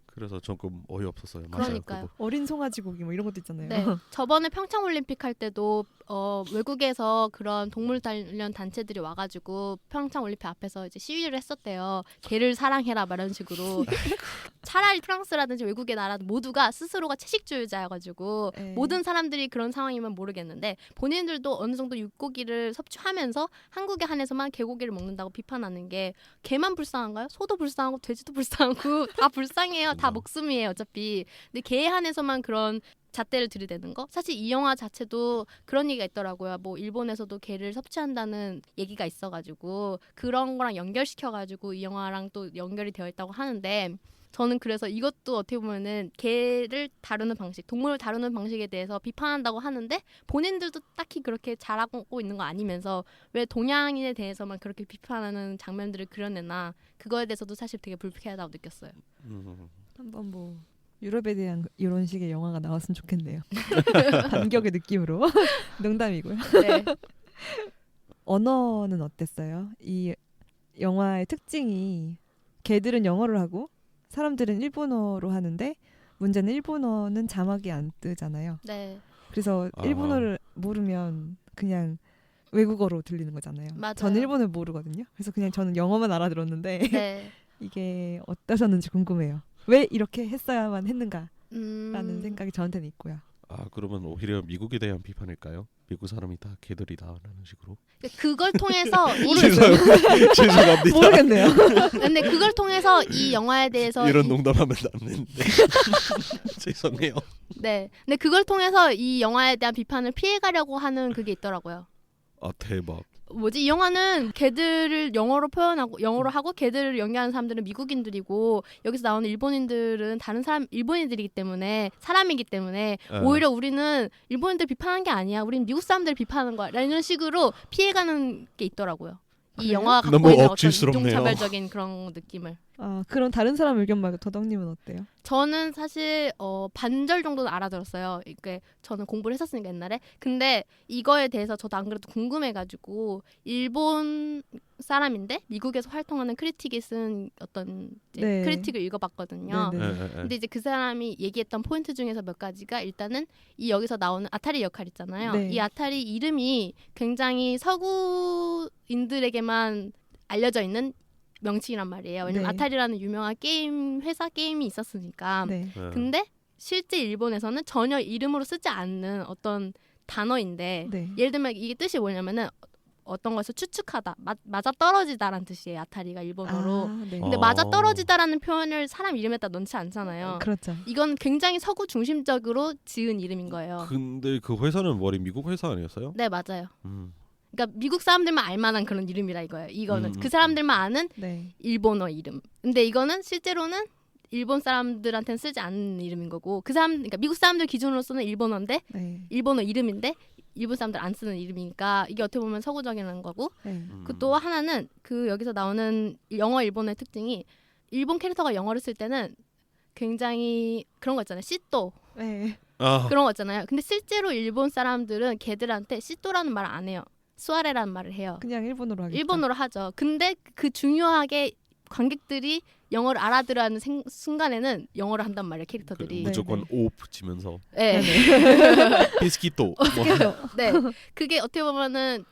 그래서 조금 어이없었어요. 맞아요. 그러니까요. 그거. 어린 송아지 고기 뭐 이런 것도 있잖아요. 네, 저번에 평창 올림픽 할 때도 외국에서 그런 동물 관련 단체들이 와가지고 평창 올림픽 앞에서 이제 시위를 했었대요. 개를 사랑해라 막 이런 식으로. 차라리 프랑스라든지 외국의 나라 모두가 스스로가 채식주의자여가지고 네. 모든 사람들이 그런 상황이면 모르겠는데 본인들도 어느 정도 육고기를 섭취하면서 한국에 한해서만 개고기를 먹는다고 비판하는 게 개만 불쌍한가요? 소도 불쌍하고 돼지도 불쌍하고 다 불쌍해요. 다 목숨이에요 어차피. 근데 개에 한해서만 그런 잣대를 들이대는 거? 사실 이 영화 자체도 그런 얘기가 있더라고요. 뭐 일본에서도 개를 섭취한다는 얘기가 있어가지고 그런 거랑 연결시켜가지고 이 영화랑 또 연결이 되어 있다고 하는데 저는 그래서 이것도 어떻게 보면은 개를 다루는 방식, 동물을 다루는 방식에 대해서 비판한다고 하는데 본인들도 딱히 그렇게 잘하고 있는 거 아니면서 왜 동양인에 대해서만 그렇게 비판하는 장면들을 그려내나 그거에 대해서도 사실 되게 불쾌하다고 느꼈어요. 한번 뭐 유럽에 대한 이런 식의 영화가 나왔으면 좋겠네요. 반격의 느낌으로. 농담이고요. 네. 언어는 어땠어요? 이 영화의 특징이 개들은 영어를 하고 사람들은 일본어로 하는데 문제는 일본어는 자막이 안 뜨잖아요. 네. 그래서 아. 일본어를 모르면 그냥 외국어로 들리는 거잖아요. 맞아요. 저는 일본어를 모르거든요. 그래서 그냥 저는 영어만 알아들었는데 네. 이게 어떠셨는지 궁금해요. 왜 이렇게 했어야만 했는가라는 생각이 저한테는 있고요. 아 그러면 오히려 미국에 대한 비판일까요? 미국 사람이 다 개들이다라는 식으로. 그걸 통해서 죄송합니다. 모르겠네요. 근데 그걸 통해서 이 영화에 대해서 이런 농담하면 안 되는데. 죄송해요. 네. 근데 그걸 통해서 이 영화에 대한 비판을 피해가려고 하는 그게 있더라고요. 아 대박. 뭐지 이 영화는 개들을 영어로 표현하고 영어로 하고 개들을 연기하는 사람들은 미국인들이고 여기서 나오는 일본인들은 다른 사람 일본인들이기 때문에 사람이기 때문에 오히려 우리는 일본인들 비판한 게 아니야. 우리는 미국 사람들 비판하는 거야. 이런 식으로 피해가는 게 있더라고요. 이 그래요? 영화가 갖고 너무 있는 어떤 억지스럽네요. 인종차별적인 그런 느낌을. 아, 그런 다른 사람 의견 말고 더덕님은 어때요? 저는 사실 반절 정도는 알아들었어요. 이게 저는 공부를 했었으니까 옛날에. 근데 이거에 대해서 저도 안 그래도 궁금해가지고 일본 사람인데 미국에서 활동하는 크리틱이 쓴 어떤 이제 네. 크리틱을 읽어봤거든요. 네. 근데 이제 그 사람이 얘기했던 포인트 중에서 몇 가지가 일단은 이 여기서 나오는 아타리 역할 있잖아요. 네. 이 아타리 이름이 굉장히 서구인들에게만 알려져 있는 명칭이란 말이에요. 왜냐면 네. 아타리라는 유명한 회사 게임이 있었으니까. 네. 근데 실제 일본에서는 전혀 이름으로 쓰지 않는 어떤 단어인데 네. 예를 들면 이게 뜻이 뭐냐면은 어떤 것을 추측하다, 맞아 떨어지다라는 뜻이에요. 아타리가 일본어로. 아, 네. 근데 맞아 떨어지다라는 표현을 사람 이름에다 넣지 않잖아요. 그렇죠. 이건 굉장히 서구 중심적으로 지은 이름인 거예요. 근데 그 회사는 머리 미국 회사 아니었어요? 네, 맞아요. 그러니까 미국 사람들만 알만한 그런 이름이라 이거예요. 이거는 그 사람들만 아는 네. 일본어 이름. 근데 이거는 실제로는 일본 사람들한테는 쓰지 않는 이름인 거고 그러니까 미국 사람들 기준으로서는 일본어인데 네. 일본어 이름인데 일본 사람들 안 쓰는 이름이니까 이게 어떻게 보면 서구적인 거고 네. 그 또 하나는 그 여기서 나오는 영어 일본어의 특징이 일본 캐릭터가 영어를 쓸 때는 굉장히 그런 거 있잖아요. 시또 네. 그런 거 있잖아요. 근데 실제로 일본 사람들은 걔들한테 시토라는 말을 안 해요. 수아레라는 말을 해요. 그냥 일본어로 하겠죠. 일본어로 하죠. 근데 그 중요하게 관객들이 영어를 알아들어야 하는 순간에는 영어를 한단 말이에요. 캐릭터들이. 네. 무조건 오 붙이면서 네. 비스키토 네. 그게 어떻게 보면은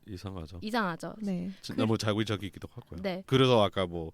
이상하죠. 이상하죠. 네. 너무 자기적이기도 하고요. 네. 그래서 아까 뭐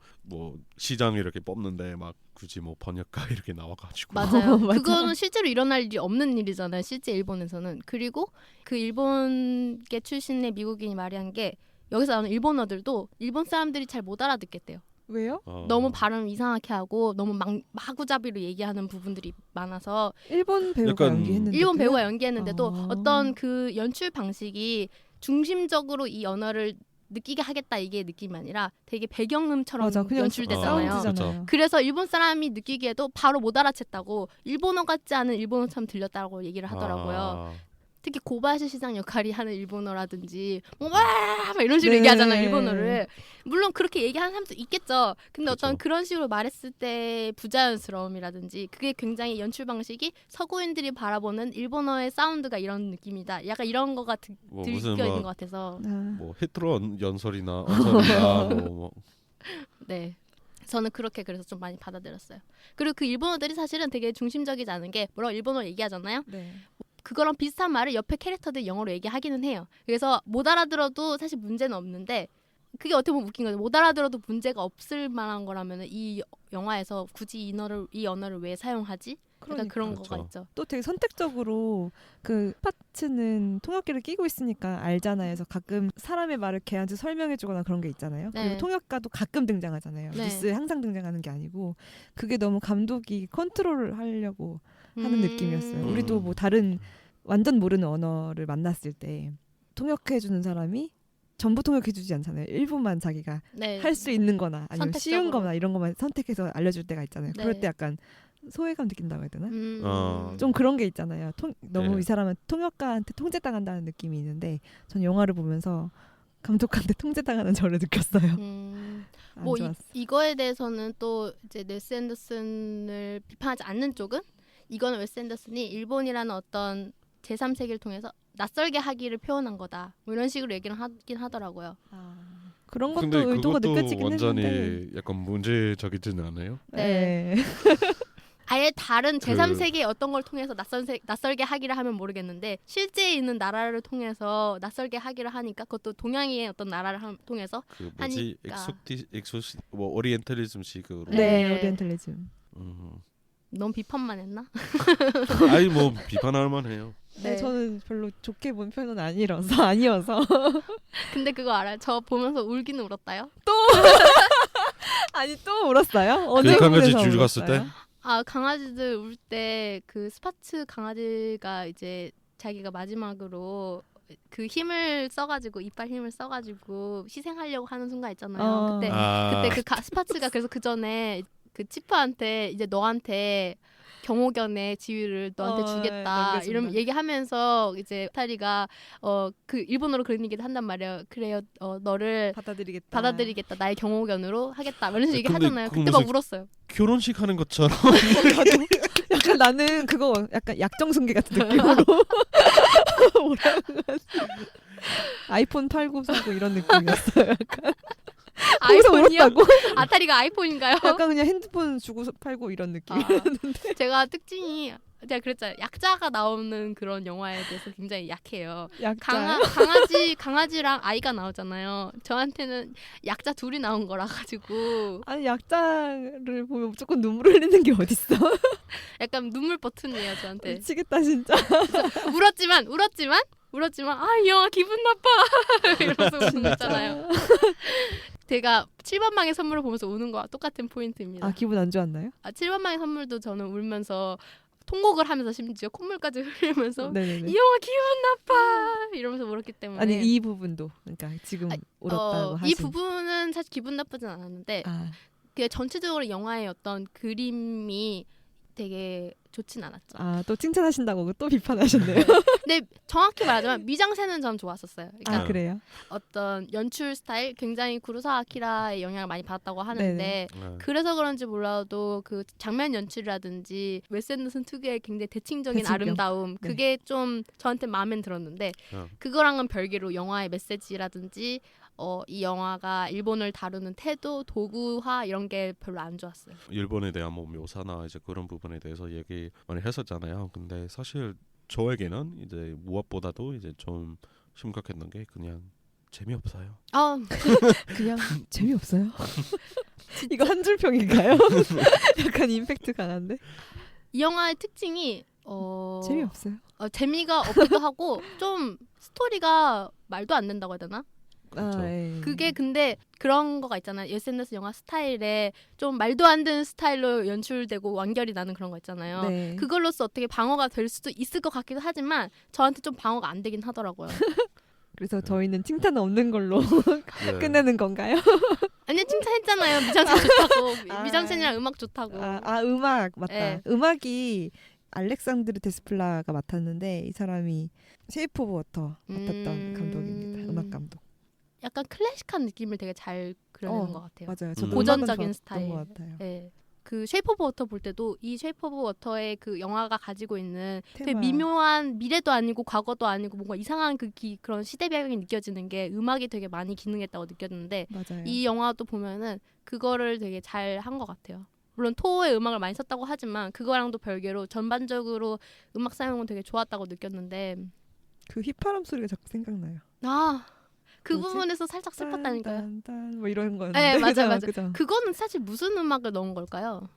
시장 이렇게 뽑는데 막 굳이 뭐 번역가 이렇게 나와가지고 맞아요. 맞아. 그거는 실제로 일어날 일이 없는 일이잖아요. 실제 일본에서는. 그리고 그 일본계 출신의 미국인이 말한 게 여기서 나오는 일본어들도 일본 사람들이 잘 못 알아듣겠대요. 왜요? 너무 발음 이상하게 하고 너무 마구잡이로 얘기하는 부분들이 많아서 일본 배우가 약간 연기했는데 일본 배우가 연기했는데도 아. 어떤 그 연출 방식이 중심적으로 이 언어를 느끼게 하겠다 이게 느낌이 아니라 되게 배경음처럼 맞아. 그냥 연출되잖아요. 사운드잖아요. 그래서 일본 사람이 느끼기에도 바로 못 알아챘다고 일본어 같지 않은 일본어처럼 들렸다고 얘기를 하더라고요. 특히 고바야시 시장 역할이 하는 일본어라든지 막 이런 식으로 네. 얘기하잖아요. 일본어를. 물론 그렇게 얘기하는 사람도 있겠죠. 근데 그렇죠. 어떤 그런 식으로 말했을 때 부자연스러움이라든지 그게 굉장히 연출 방식이 서구인들이 바라보는 일본어의 사운드가 이런 느낌이다. 약간 이런 거가 뭐 들껴 무슨 있는 막 것 같아서 뭐 히트로 연설이나 언설이나 뭐 네. 저는 그렇게 그래서 좀 많이 받아들였어요. 그리고 그 일본어들이 사실은 되게 중심적이지 않은 게 뭐라고 일본어 얘기하잖아요. 네. 그거랑 비슷한 말을 옆에 캐릭터들 영어로 얘기하기는 해요. 그래서 못 알아들어도 사실 문제는 없는데 그게 어떻게 보면 웃긴 거죠. 못 알아들어도 문제가 없을 만한 거라면 이 영화에서 굳이 이 언어를 왜 사용하지? 약간 그런 그렇죠. 거가 있죠. 또 되게 선택적으로 그 파츠는 통역기를 끼고 있으니까 알잖아요. 그래서 가끔 사람의 말을 걔한테 설명해주거나 그런 게 있잖아요. 네. 그리고 통역가도 가끔 등장하잖아요. 네. 뉴스에 항상 등장하는 게 아니고 그게 너무 감독이 컨트롤을 하려고 하는 느낌이었어요. 우리도 뭐 다른 완전 모르는 언어를 만났을 때 통역해주는 사람이 전부 통역해주지 않잖아요. 일부만 자기가 네. 할 수 있는 거나 아니면 쉬운 선택적으로. 거나 이런 것만 선택해서 알려줄 때가 있잖아요. 네. 그럴 때 약간 소외감 느낀다고 해야 되나? 어. 좀 그런 게 있잖아요. 너무 네. 이 사람은 통역가한테 통제당한다는 느낌이 있는데 전 영화를 보면서 감독한테 통제당하는 저를 느꼈어요. 음. 안 뭐 좋았어. 이거에 대해서는 또 이제 웨스 앤더슨을 비판하지 않는 쪽은 이거는 웨스 앤더슨이 일본이라는 어떤 제3세계를 통해서 낯설게 하기를 표현한 거다. 뭐 이런 식으로 얘기를 하긴 하더라고요. 그런 것도 근데 의도가 그것도 느껴지긴 완전히 했는데. 약간 문제적이지는 않아요? 네. 네. 아예 다른 제3세계의 어떤 걸 통해서 낯설게 하기를 하면 모르겠는데 실제 있는 나라를 통해서 낯설게 하기를 하니까 그것도 동양의 어떤 나라를 통해서 그 뭐지 하니까. 엑소시 뭐 오리엔탈리즘식으로 네, 네. 오리엔탈리즘. 너무 비판만 했나? 아니 뭐 비판할 만해요. 네, 저는 별로 좋게 본 편은 아니어서. 근데 그거 알아요? 저 보면서 울기는 울었다요. 아니 또 울었어요? 어느 그 강아지 부분에서 줄 갔을 울었어요? 때? 아 강아지들 울 때 그 스파츠 강아지가 이제 자기가 마지막으로 그 힘을 써가지고 이빨 힘을 써가지고 희생하려고 하는 순간 있잖아요. 그때 그때 그 스파츠가 그래서 그 전에 그 치프한테 이제 너한테 경호견의 지위를 너한테 주겠다 넘겨준다. 이런 얘기하면서 이제 타리가 그 일본어로 그런 얘기를 한단 말이에요. 그래요, 너를 받아들이겠다 나의 경호견으로 하겠다 이런 식으로 근데 얘기하잖아요. 그건 그때 막 무슨- 울었어요. 결혼식 하는 것처럼 약간 나는 그거 약간 약정승계 같은 느낌으로 아이폰 팔고 사고 이런 느낌이었어요. 약간 거기서 아이폰이요? 울었다고? 아타리가 아이폰인가요? 약간 그냥 핸드폰 주고 팔고 이런 느낌. 제가 특징이 제가 그랬잖아요. 약자가 나오는 그런 영화에 대해서 굉장히 약해요. 약자. 강아지랑 아이가 나오잖아요. 저한테는 약자 둘이 나온 거라 가지고 아니 약자를 보면 무조건 눈물 흘리는 게 어딨어? 약간 눈물 버튼이에요 저한테. 미치겠다 진짜. 울었지만 아 이 영화 기분 나빠 이러면서 울었잖아요. 제가 7번 방의 선물을 보면서 우는 거와 똑같은 포인트입니다. 아 기분 안 좋았나요? 7번 방의 선물도 저는 울면서 통곡을 하면서 심지어 콧물까지 흘리면서 네네네. 이 영화 기분 나빠 이러면서 울었기 때문에 아니 이 부분도 그러니까 지금 울었다고 하신. 이 부분은 사실 기분 나쁘진 않았는데 아, 그 전체적으로 영화의 어떤 그림이 되게 좋진 않았죠. 또 칭찬하신다고 또 비판하셨네요. 근데 정확히 말하자면 미장센은 전 좋았었어요. 그러니까 그래요? 어떤 연출 스타일 굉장히 구로사와 아키라의 영향을 많이 받았다고 하는데 네네. 그래서 그런지 몰라도 그 장면 연출이라든지 웨스 앤더슨 특유의 굉장히 대칭적인 대칭경. 아름다움 네. 그게 좀 저한테 마음에 들었는데 그거랑은 별개로 영화의 메시지라든지 이 영화가 일본을 다루는 태도, 도구화 이런 게 별로 안 좋았어요. 일본에 대한 뭐 묘사나 이제 그런 부분에 대해서 얘기 많이 했었잖아요. 근데 사실 저에게는 이제 무엇보다도 이제 좀 심각했던 게 그냥 재미없어요. 그냥 재미없어요. 이거 한 줄 평인가요? 약간 임팩트 강한데 이 영화의 특징이 재미없어요. 재미가 없기도 하고 좀 스토리가 말도 안 된다고 해야 되나? 그렇죠. 예. 그게 근데 그런 거가 있잖아요. 웨스 앤더슨 영화 스타일에 좀 말도 안 되는 스타일로 연출되고 완결이 나는 그런 거 있잖아요. 네. 그걸로써 어떻게 방어가 될 수도 있을 것 같기도 하지만 저한테 좀 방어가 안 되긴 하더라고요. 그래서 저희는 칭찬 없는 걸로 네. 끝내는 건가요? 아니 칭찬했잖아요. 미장센 좋다고. 아. 미장센이랑 음악 좋다고. 음악 맞다. 네. 음악이 알렉산드르 데스플라가 맡았는데 이 사람이 쉐이프 오브 워터 맡았던 감독입니다. 음악 감독. 약간 클래식한 느낌을 되게 잘 그려내는 것 같아요. 맞아요. 저도 고전적인 음악은 스타일. 좋았던 것 같아요. 네. 그 쉐이프 오브 워터 볼 때도 이 쉐이프 오브 워터의 그 영화가 가지고 있는 되게 테마. 미묘한 미래도 아니고 과거도 아니고 뭔가 이상한 그런 시대 배경이 느껴지는 게 음악이 되게 많이 기능했다고 느꼈는데 맞아요. 이 영화도 보면은 그거를 되게 잘 한 것 같아요. 물론 토의 음악을 많이 썼다고 하지만 그거랑도 별개로 전반적으로 음악 사용은 되게 좋았다고 느꼈는데 그 휘파람 소리가 자꾸 생각나요. 그 뭐지? 부분에서 살짝 슬펐다니까요. 딴딴 뭐 이런 거였는데. 네, 맞아요, 그죠? 맞아요. 그죠? 그거는 사실 무슨 음악을 넣은 걸까요?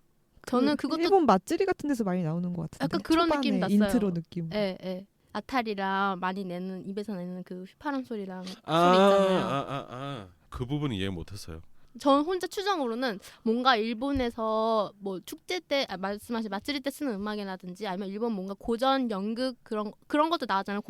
저는 그것도 일본 맛집이 같은 데서 많이 나오는 것 같은데. 약간 그런 초반에 느낌 났어요. 인트로 느낌. 예. 아타리랑 많이 내는 입에서 내는 그 휘파람 소리랑 소리 있잖아요. 그 부분 이해 못했어요. 전 혼자 추정으로는 뭔가 일본에서 뭐 축제 때 말씀하신 마츠리 때 쓰는 음악이라든지 아니면 일본 뭔가 고전 연극 그런 것도 나왔잖아요.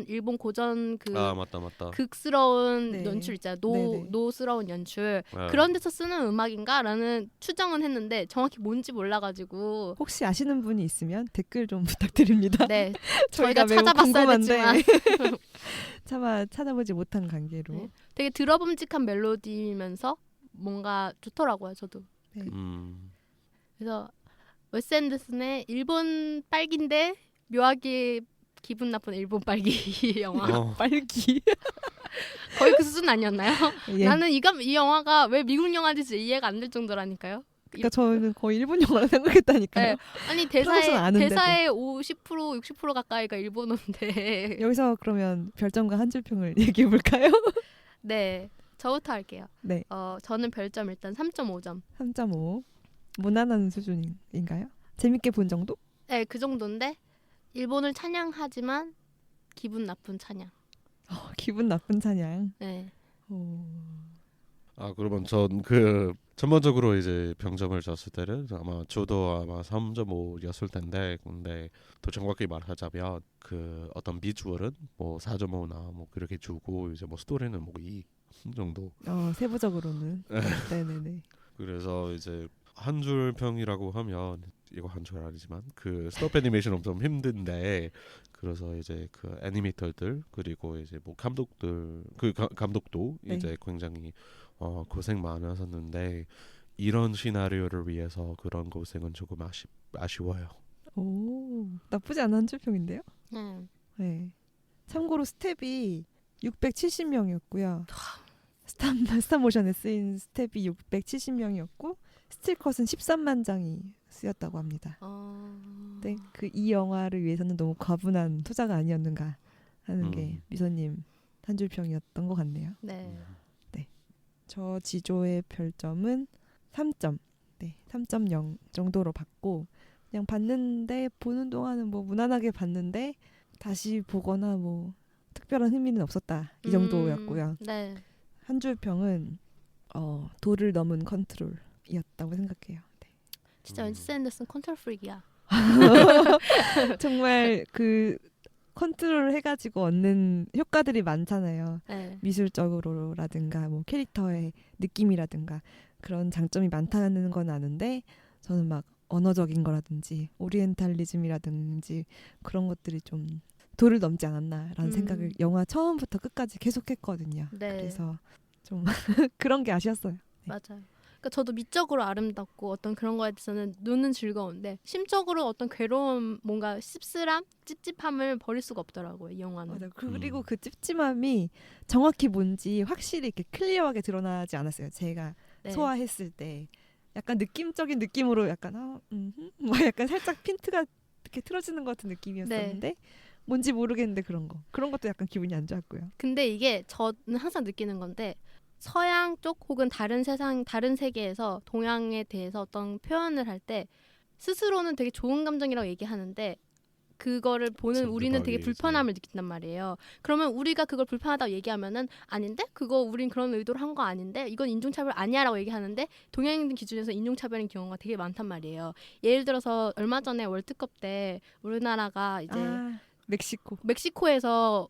일본 고전 그 맞다. 극스러운 네. 연출 있잖아요. 네네. 노스러운 연출 네. 그런 데서 쓰는 음악인가라는 추정은 했는데 정확히 뭔지 몰라가지고 혹시 아시는 분이 있으면 댓글 좀 부탁드립니다. 네 저희가 저희가 매우 찾아봤어야 궁금한데 됐지만 차마 찾아보지 못한 관계로. 네. 되게 들어봄직한 멜로디면서 뭔가 좋더라고요. 저도. 그래서 웨스 앤더슨의 일본 빨기인데 묘하게 기분 나쁜 일본 빨기 영화. 빨기. 거의 그 수준 아니었나요? 예. 나는 이 영화가 왜 미국 영화인지 진짜 이해가 안 될 정도라니까요. 그러니까 저는 거의 일본 영화라 생각했다니까요. 네. 아니 프랑스는 아는데도. 대사의 50% 60% 가까이가 일본어인데. 여기서 그러면 별점과 한 줄 평을 얘기해 볼까요? 네. 저부터 할게요. 네. 저는 별점 일단 3.5점. 3.5. 무난한 수준인가요? 재밌게 본 정도? 네, 그 정도인데 일본을 찬양하지만 기분 나쁜 찬양. 기분 나쁜 찬양. 네. 그러면 전 그 전반적으로 이제 평점을 줬을 때는 저도 3.5였을 텐데 근데 더 정확히 말하자면 그 어떤 비주얼은 뭐 4.5나 뭐 그렇게 주고 이제 뭐 스토리는 뭐 2 정도. 세부적으로는. 네네네. 그래서 이제 한 줄 평이라고 하면 이거 한 줄 아니지만 그 스톱 애니메이션은 좀 힘든데 그래서 이제 그 애니메이터들 그리고 이제 뭐 감독들 감독도 네. 이제 굉장히 고생 많으셨는데 이런 시나리오를 위해서 그런 고생은 조금 아쉬워요. 나쁘지 않은 한 줄 평인데요. 네. 네. 참고로 스텝이 670명이었고요. 스탑모션에 쓰인 스텝이 670명이었고 스틸컷은 13만 장이 쓰였다고 합니다. 네, 이 영화를 위해서는 너무 과분한 투자가 아니었는가 하는 게 미소님 한 줄 평이었던 것 같네요. 네. 저 지조의 별점은 3점. 네, 3.0 정도로 받고 그냥 봤는데 보는 동안은 뭐 무난하게 봤는데 다시 보거나 뭐 특별한 흥미는 없었다. 이 정도였고요. 네. 한 줄 평은 도를 넘은 컨트롤이었다고 생각해요. 네. 진짜 웨스 앤더슨 컨트롤 프릭이야. 정말 그 컨트롤 해가지고 얻는 효과들이 많잖아요. 네. 미술적으로라든가 뭐 캐릭터의 느낌이라든가 그런 장점이 많다는 건 아는데 저는 막 언어적인 거라든지 오리엔탈리즘이라든지 그런 것들이 좀 도를 넘지 않았나라는 생각을 영화 처음부터 끝까지 계속했거든요. 네. 그래서 좀 그런 게 아쉬웠어요. 맞아요. 그러니까 저도 미적으로 아름답고 어떤 그런 거에 대해서는 눈은 즐거운데 심적으로 어떤 괴로움, 뭔가 씁쓸함, 찝찝함을 버릴 수가 없더라고요. 이 영화는. 맞아요. 그리고 그 찝찝함이 정확히 뭔지 확실히 이렇게 클리어하게 드러나지 않았어요. 제가 네. 소화했을 때 약간 느낌적인 느낌으로 약간 뭐 약간 살짝 핀트가 이렇게 틀어지는 것 같은 느낌이었었는데 뭔지 모르겠는데 그런 것도 약간 기분이 안 좋았고요. 근데 이게 저는 항상 느끼는 건데 서양 쪽 혹은 다른 세상, 다른 세계에서 동양에 대해서 어떤 표현을 할 때 스스로는 되게 좋은 감정이라고 얘기하는데 그거를 보는 우리는 되게 상대방이 불편함을 느낀단 말이에요. 그러면 우리가 그걸 불편하다고 얘기하면은 아닌데? 그거 우린 그런 의도로 한 거 아닌데? 이건 인종차별 아니야라고 얘기하는데 동양인들 기준에서 인종차별인 경우가 되게 많단 말이에요. 예를 들어서 얼마 전에 월드컵 때 우리나라가 이제 멕시코에서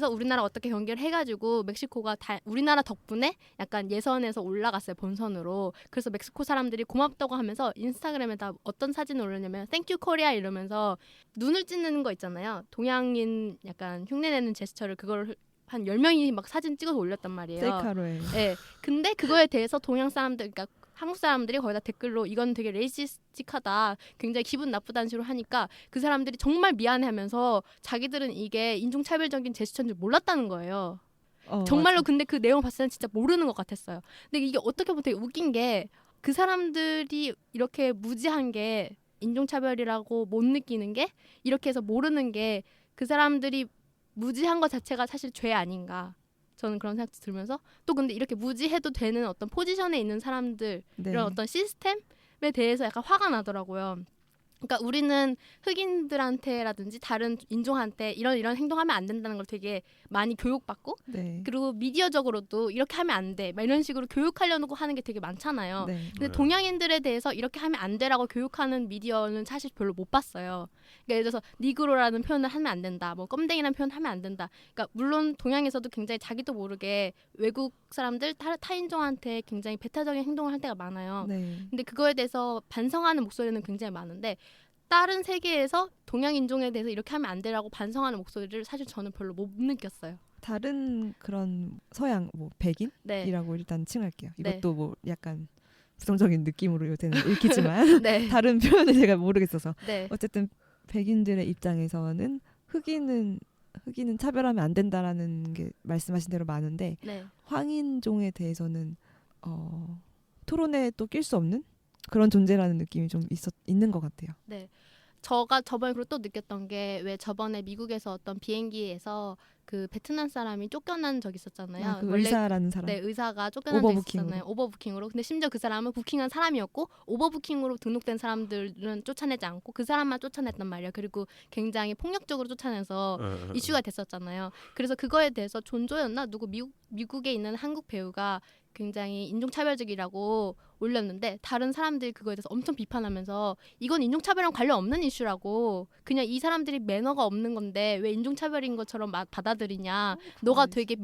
우리나라 어떻게 경기를 해가지고 멕시코가 우리나라 덕분에 약간 예선에서 올라갔어요, 본선으로. 그래서 멕시코 사람들이 고맙다고 하면서 인스타그램에다 어떤 사진을 올렸냐면 Thank you Korea 이러면서 눈을 찢는 거 있잖아요. 동양인 약간 흉내내는 제스처를 그걸 한 10명이 막 사진 찍어서 올렸단 말이에요. 셀카로에. 네. 근데 그거에 대해서 동양 사람들, 그러니까 한국 사람들이 거기다 댓글로 이건 되게 레이시스틱하다, 굉장히 기분 나쁘다는 식으로 하니까 그 사람들이 정말 미안해하면서 자기들은 이게 인종차별적인 제스처인 줄 몰랐다는 거예요. 정말로. 맞아. 근데 그 내용 봤을 때는 진짜 모르는 것 같았어요. 근데 이게 어떻게 보면 되게 웃긴 게 그 사람들이 이렇게 무지한 게 인종차별이라고 못 느끼는 게 이렇게 해서 모르는 게 그 사람들이 무지한 것 자체가 사실 죄 아닌가. 저는 그런 생각도 들면서 또 근데 이렇게 무지해도 되는 어떤 포지션에 있는 사람들 네. 이런 어떤 시스템에 대해서 약간 화가 나더라고요. 그러니까 우리는 흑인들한테라든지 다른 인종한테 이런 행동하면 안 된다는 걸 되게 많이 교육받고 네. 그리고 미디어적으로도 이렇게 하면 안 돼 막 이런 식으로 교육하려고 하는 게 되게 많잖아요. 네. 근데 네. 동양인들에 대해서 이렇게 하면 안 돼라고 교육하는 미디어는 사실 별로 못 봤어요. 그러니까 예를 들어서 니그로라는 표현을 하면 안 된다, 뭐 껌댕이라는 표현 하면 안 된다. 그러니까 물론 동양에서도 굉장히 자기도 모르게 외국 사람들 타인종한테 굉장히 배타적인 행동을 할 때가 많아요. 네. 근데 그거에 대해서 반성하는 목소리는 굉장히 많은데 다른 세계에서 동양 인종에 대해서 이렇게 하면 안 되라고 반성하는 목소리를 사실 저는 별로 못 느꼈어요. 다른 그런 서양 뭐 백인이라고 네. 일단 칭할게요. 네. 이것도 뭐 약간 부정적인 느낌으로 요새는 읽히지만 네. 다른 표현을 제가 모르겠어서 네. 어쨌든 백인들의 입장에서는 흑인은 차별하면 안 된다라는 게 말씀하신 대로 많은데 네. 황인종에 대해서는 토론에 또 낄 수 없는 그런 존재라는 느낌이 좀 있는 것 같아요. 네. 저가 저번에 그리고 또 느꼈던 게 왜 저번에 미국에서 어떤 비행기에서 그 베트남 사람이 쫓겨난 적 있었잖아요. 그 의사라는 사람. 네, 의사가 쫓겨난 적 오버부킹으로. 있었잖아요. 오버부킹으로. 근데 심지어 그 사람은 부킹한 사람이었고 오버부킹으로 등록된 사람들은 쫓아내지 않고 그 사람만 쫓아냈단 말이에요. 그리고 굉장히 폭력적으로 쫓아내서 이슈가 됐었잖아요. 그래서 그거에 대해서 존조였나 누구 미국에 있는 한국 배우가 굉장히 인종차별적이라고 올렸는데 다른 사람들이 그거에 대해서 엄청 비판하면서 이건 인종차별랑 관련 없는 이슈라고, 그냥 이 사람들이 매너가 없는 건데 왜 인종차별인 것처럼 받아들이냐, 너가 되게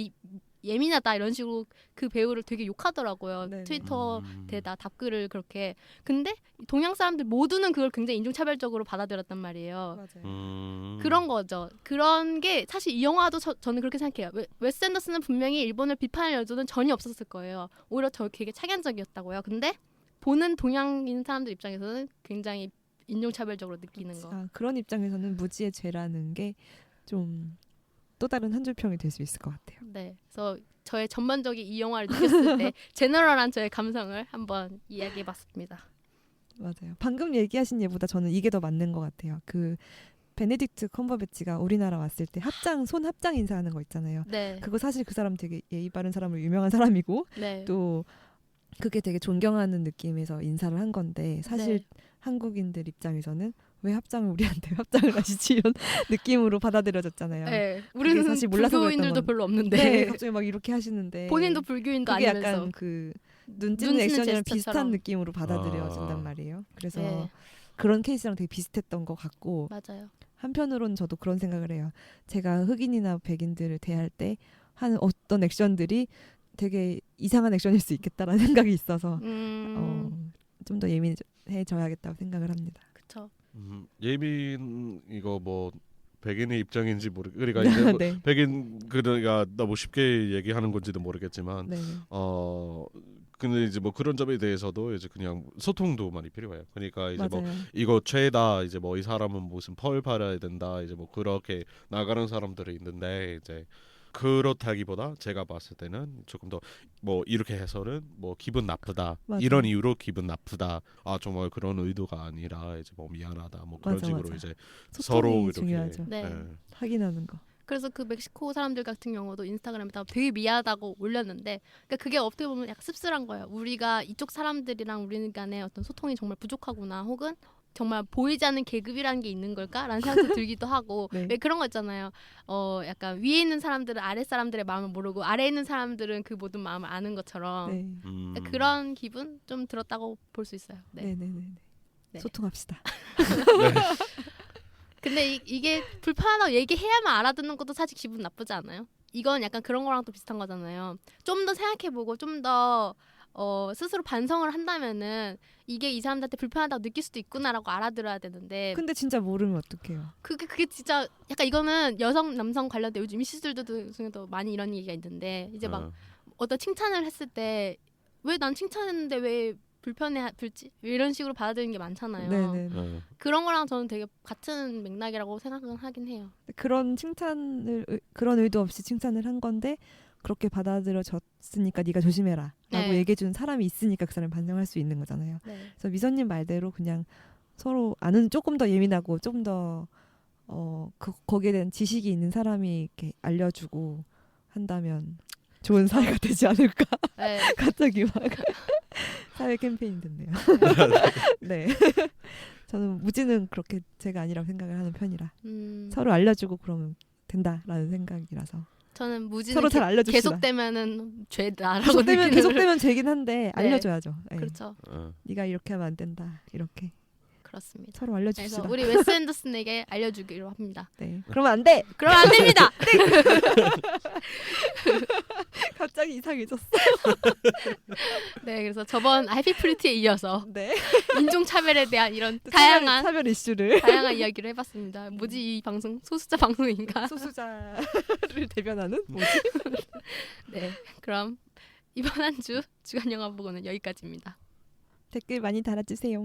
예민하다 이런 식으로 그 배우를 되게 욕하더라고요. 네네. 트위터에다 답글을 그렇게. 근데 동양 사람들 모두는 그걸 굉장히 인종차별적으로 받아들였단 말이에요. 맞아요. 그런 거죠. 그런 게 사실 이 영화도 저는 그렇게 생각해요. 웨스 앤더슨은 분명히 일본을 비판할 여지는 전혀 없었을 거예요. 오히려 되게 착연적이었다고요. 근데 보는 동양인 사람들 입장에서는 굉장히 인종차별적으로 느끼는 거. 그런 입장에서는 무지의 죄라는 게 좀 또 다른 한 줄평이 될 수 있을 것 같아요. 네. 그래서 저의 전반적인 이 영화를 느꼈을 때 제너럴한 저의 감성을 한번 이야기해봤습니다. 맞아요. 방금 얘기하신 예보다 저는 이게 더 맞는 것 같아요. 그 베네딕트 컴버배치가 우리나라 왔을 때 손 합장 인사하는 거 있잖아요. 네. 그거 사실 그 사람 되게 예의 바른 사람으로 유명한 사람이고 네. 또 그게 되게 존경하는 느낌에서 인사를 한 건데 사실 네. 한국인들 입장에서는 왜 합장을 우리한테 합장을 하시지 이런 느낌으로 받아들여졌잖아요. 네. 우리는 사실 몰라서 불교인들도 그랬던 별로 없는데 네, 갑자기 막 이렇게 하시는데 본인도 불교인도 그게 아니면서 약간 그 눈 찌는 눈 찌는 액션이랑 제스처처럼. 비슷한 느낌으로 받아들여진단 아. 말이에요. 그래서 네. 그런 케이스랑 되게 비슷했던 것 같고 맞아요. 한편으로는 저도 그런 생각을 해요. 제가 흑인이나 백인들을 대할 때 하는 어떤 액션들이 되게 이상한 액션일 수 있겠다라는 생각이 있어서 좀 더 예민해져야겠다고 생각을 합니다. 그쵸. 예민 이거 뭐 백인의 입장인지 그러니까 이제 뭐 네. 백인 그러니까 너무 쉽게 얘기하는 건지도 모르겠지만 네. 근데 이제 뭐 그런 점에 대해서도 이제 그냥 소통도 많이 필요해요. 그러니까 이제 뭐 맞아요. 이거 죄다 이제 뭐 이 사람은 무슨 펄 받아야 된다 이제 뭐 그렇게 나가는 사람들이 있는데 이제 그렇다기보다 제가 봤을 때는 조금 더 뭐 이렇게 해서는 뭐 기분 나쁘다 맞아요. 이런 이유로 기분 나쁘다 아 정말 그런 의도가 아니라 이제 뭐 미안하다 뭐 그런 맞아, 식으로 맞아. 이제 소통이 서로 이렇게 중요하죠. 네. 확인하는 거. 그래서 그 멕시코 사람들 같은 경우도 인스타그램에다가 되게 미안하다고 올렸는데 그러니까 그게 어떻게 보면 약간 씁쓸한 거예요. 우리가 이쪽 사람들이랑 우리 간의 어떤 소통이 정말 부족하구나 혹은 정말 보이지 않는 계급이라는 게 있는 걸까라는 생각도 들기도 하고 네. 왜 그런 거 있잖아요. 약간 위에 있는 사람들은 아래 사람들의 마음을 모르고 아래에 있는 사람들은 그 모든 마음을 아는 것처럼 네. 그러니까 그런 기분 좀 들었다고 볼 수 있어요. 네. 네, 네, 네. 네. 소통합시다. 근데 이게 불편하다고 얘기해야만 알아듣는 것도 사실 기분 나쁘지 않아요? 이건 약간 그런 거랑 또 비슷한 거잖아요. 좀 더 생각해보고 좀 더 스스로 반성을 한다면은 이게 이 사람들한테 불편하다고 느낄 수도 있구나라고 알아들어야 되는데 근데 진짜 모르면 어떡해요? 그게 진짜 약간 이거는 여성 남성 관련된 요즘 이슈들도 중에도 많이 이런 얘기가 있는데 이제 막 어떤 칭찬을 했을 때 왜 난 칭찬했는데 왜 불편해할지 이런 식으로 받아들이는 게 많잖아요. 네, 네. 그런 거랑 저는 되게 같은 맥락이라고 생각은 하긴 해요. 그런 그런 의도 없이 칭찬을 한 건데 그렇게 받아들여졌으니까 네가 조심해라라고 네. 얘기해준 사람이 있으니까 그 사람이 반성할 수 있는 거잖아요. 네. 그래서 미선님 말대로 그냥 서로 아는 조금 더 예민하고 좀 더 거기에 대한 지식이 있는 사람이 이렇게 알려주고 한다면 좋은 사회가 되지 않을까? 네. 갑자기 막 사회 캠페인 됐네요. 네. 저는 무지는 그렇게 제가 아니라고 생각을 하는 편이라 서로 알려주고 그러면 된다라는 생각이라서 저는 무지는 서로 잘 알려줍시다. 계속되면은 죄다라고 계속되면 죄긴 한데 알려줘야죠. 네. 그렇죠. 네가 이렇게 하면 안 된다. 이렇게 그렇습니다. 서로 그래서 알려줍시다. 우리 웨스 앤더슨에게 알려주기로 합니다. 네. 그러면 안 돼. 그러면 안 됩니다. 갑자기 이상해졌어. 네, 그래서 저번 해피 프리티에 이어서 네. 인종 차별에 대한 이런 다양한 차별 이슈를 이야기를 해봤습니다. 뭐지 이 방송 소수자 방송인가? 소수자를 대변하는 뭐지? 네, 그럼 이번 한 주 주간 영화 보고는 여기까지입니다. 댓글 많이 달아주세요.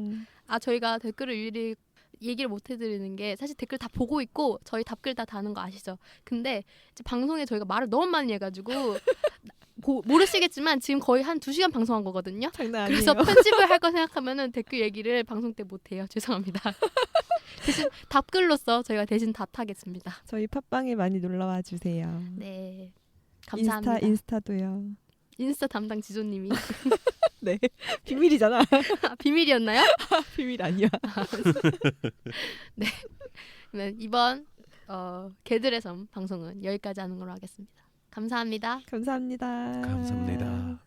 저희가 댓글을 일일이 얘기를 못 해드리는 게 사실 댓글 다 보고 있고 저희 답글 다 다는 거 아시죠? 근데 이제 방송에 저희가 말을 너무 많이 해가지고 모르시겠지만 지금 거의 한 2시간 방송한 거거든요. 장난 아니에요. 그래서 편집을 할 거 생각하면은 댓글 얘기를 방송 때 못해요. 죄송합니다. 대신 답글로서 저희가 대신 답하겠습니다. 저희 팟빵에 많이 놀러와 주세요. 네, 감사합니다. 인스타도요. 인스타 담당 지조님이 네. 비밀이잖아. 비밀이었나요? 비밀 아니야. 네. 이번 개들의 섬 방송은 여기까지 하는 걸로 하겠습니다. 감사합니다. 감사합니다. 감사합니다.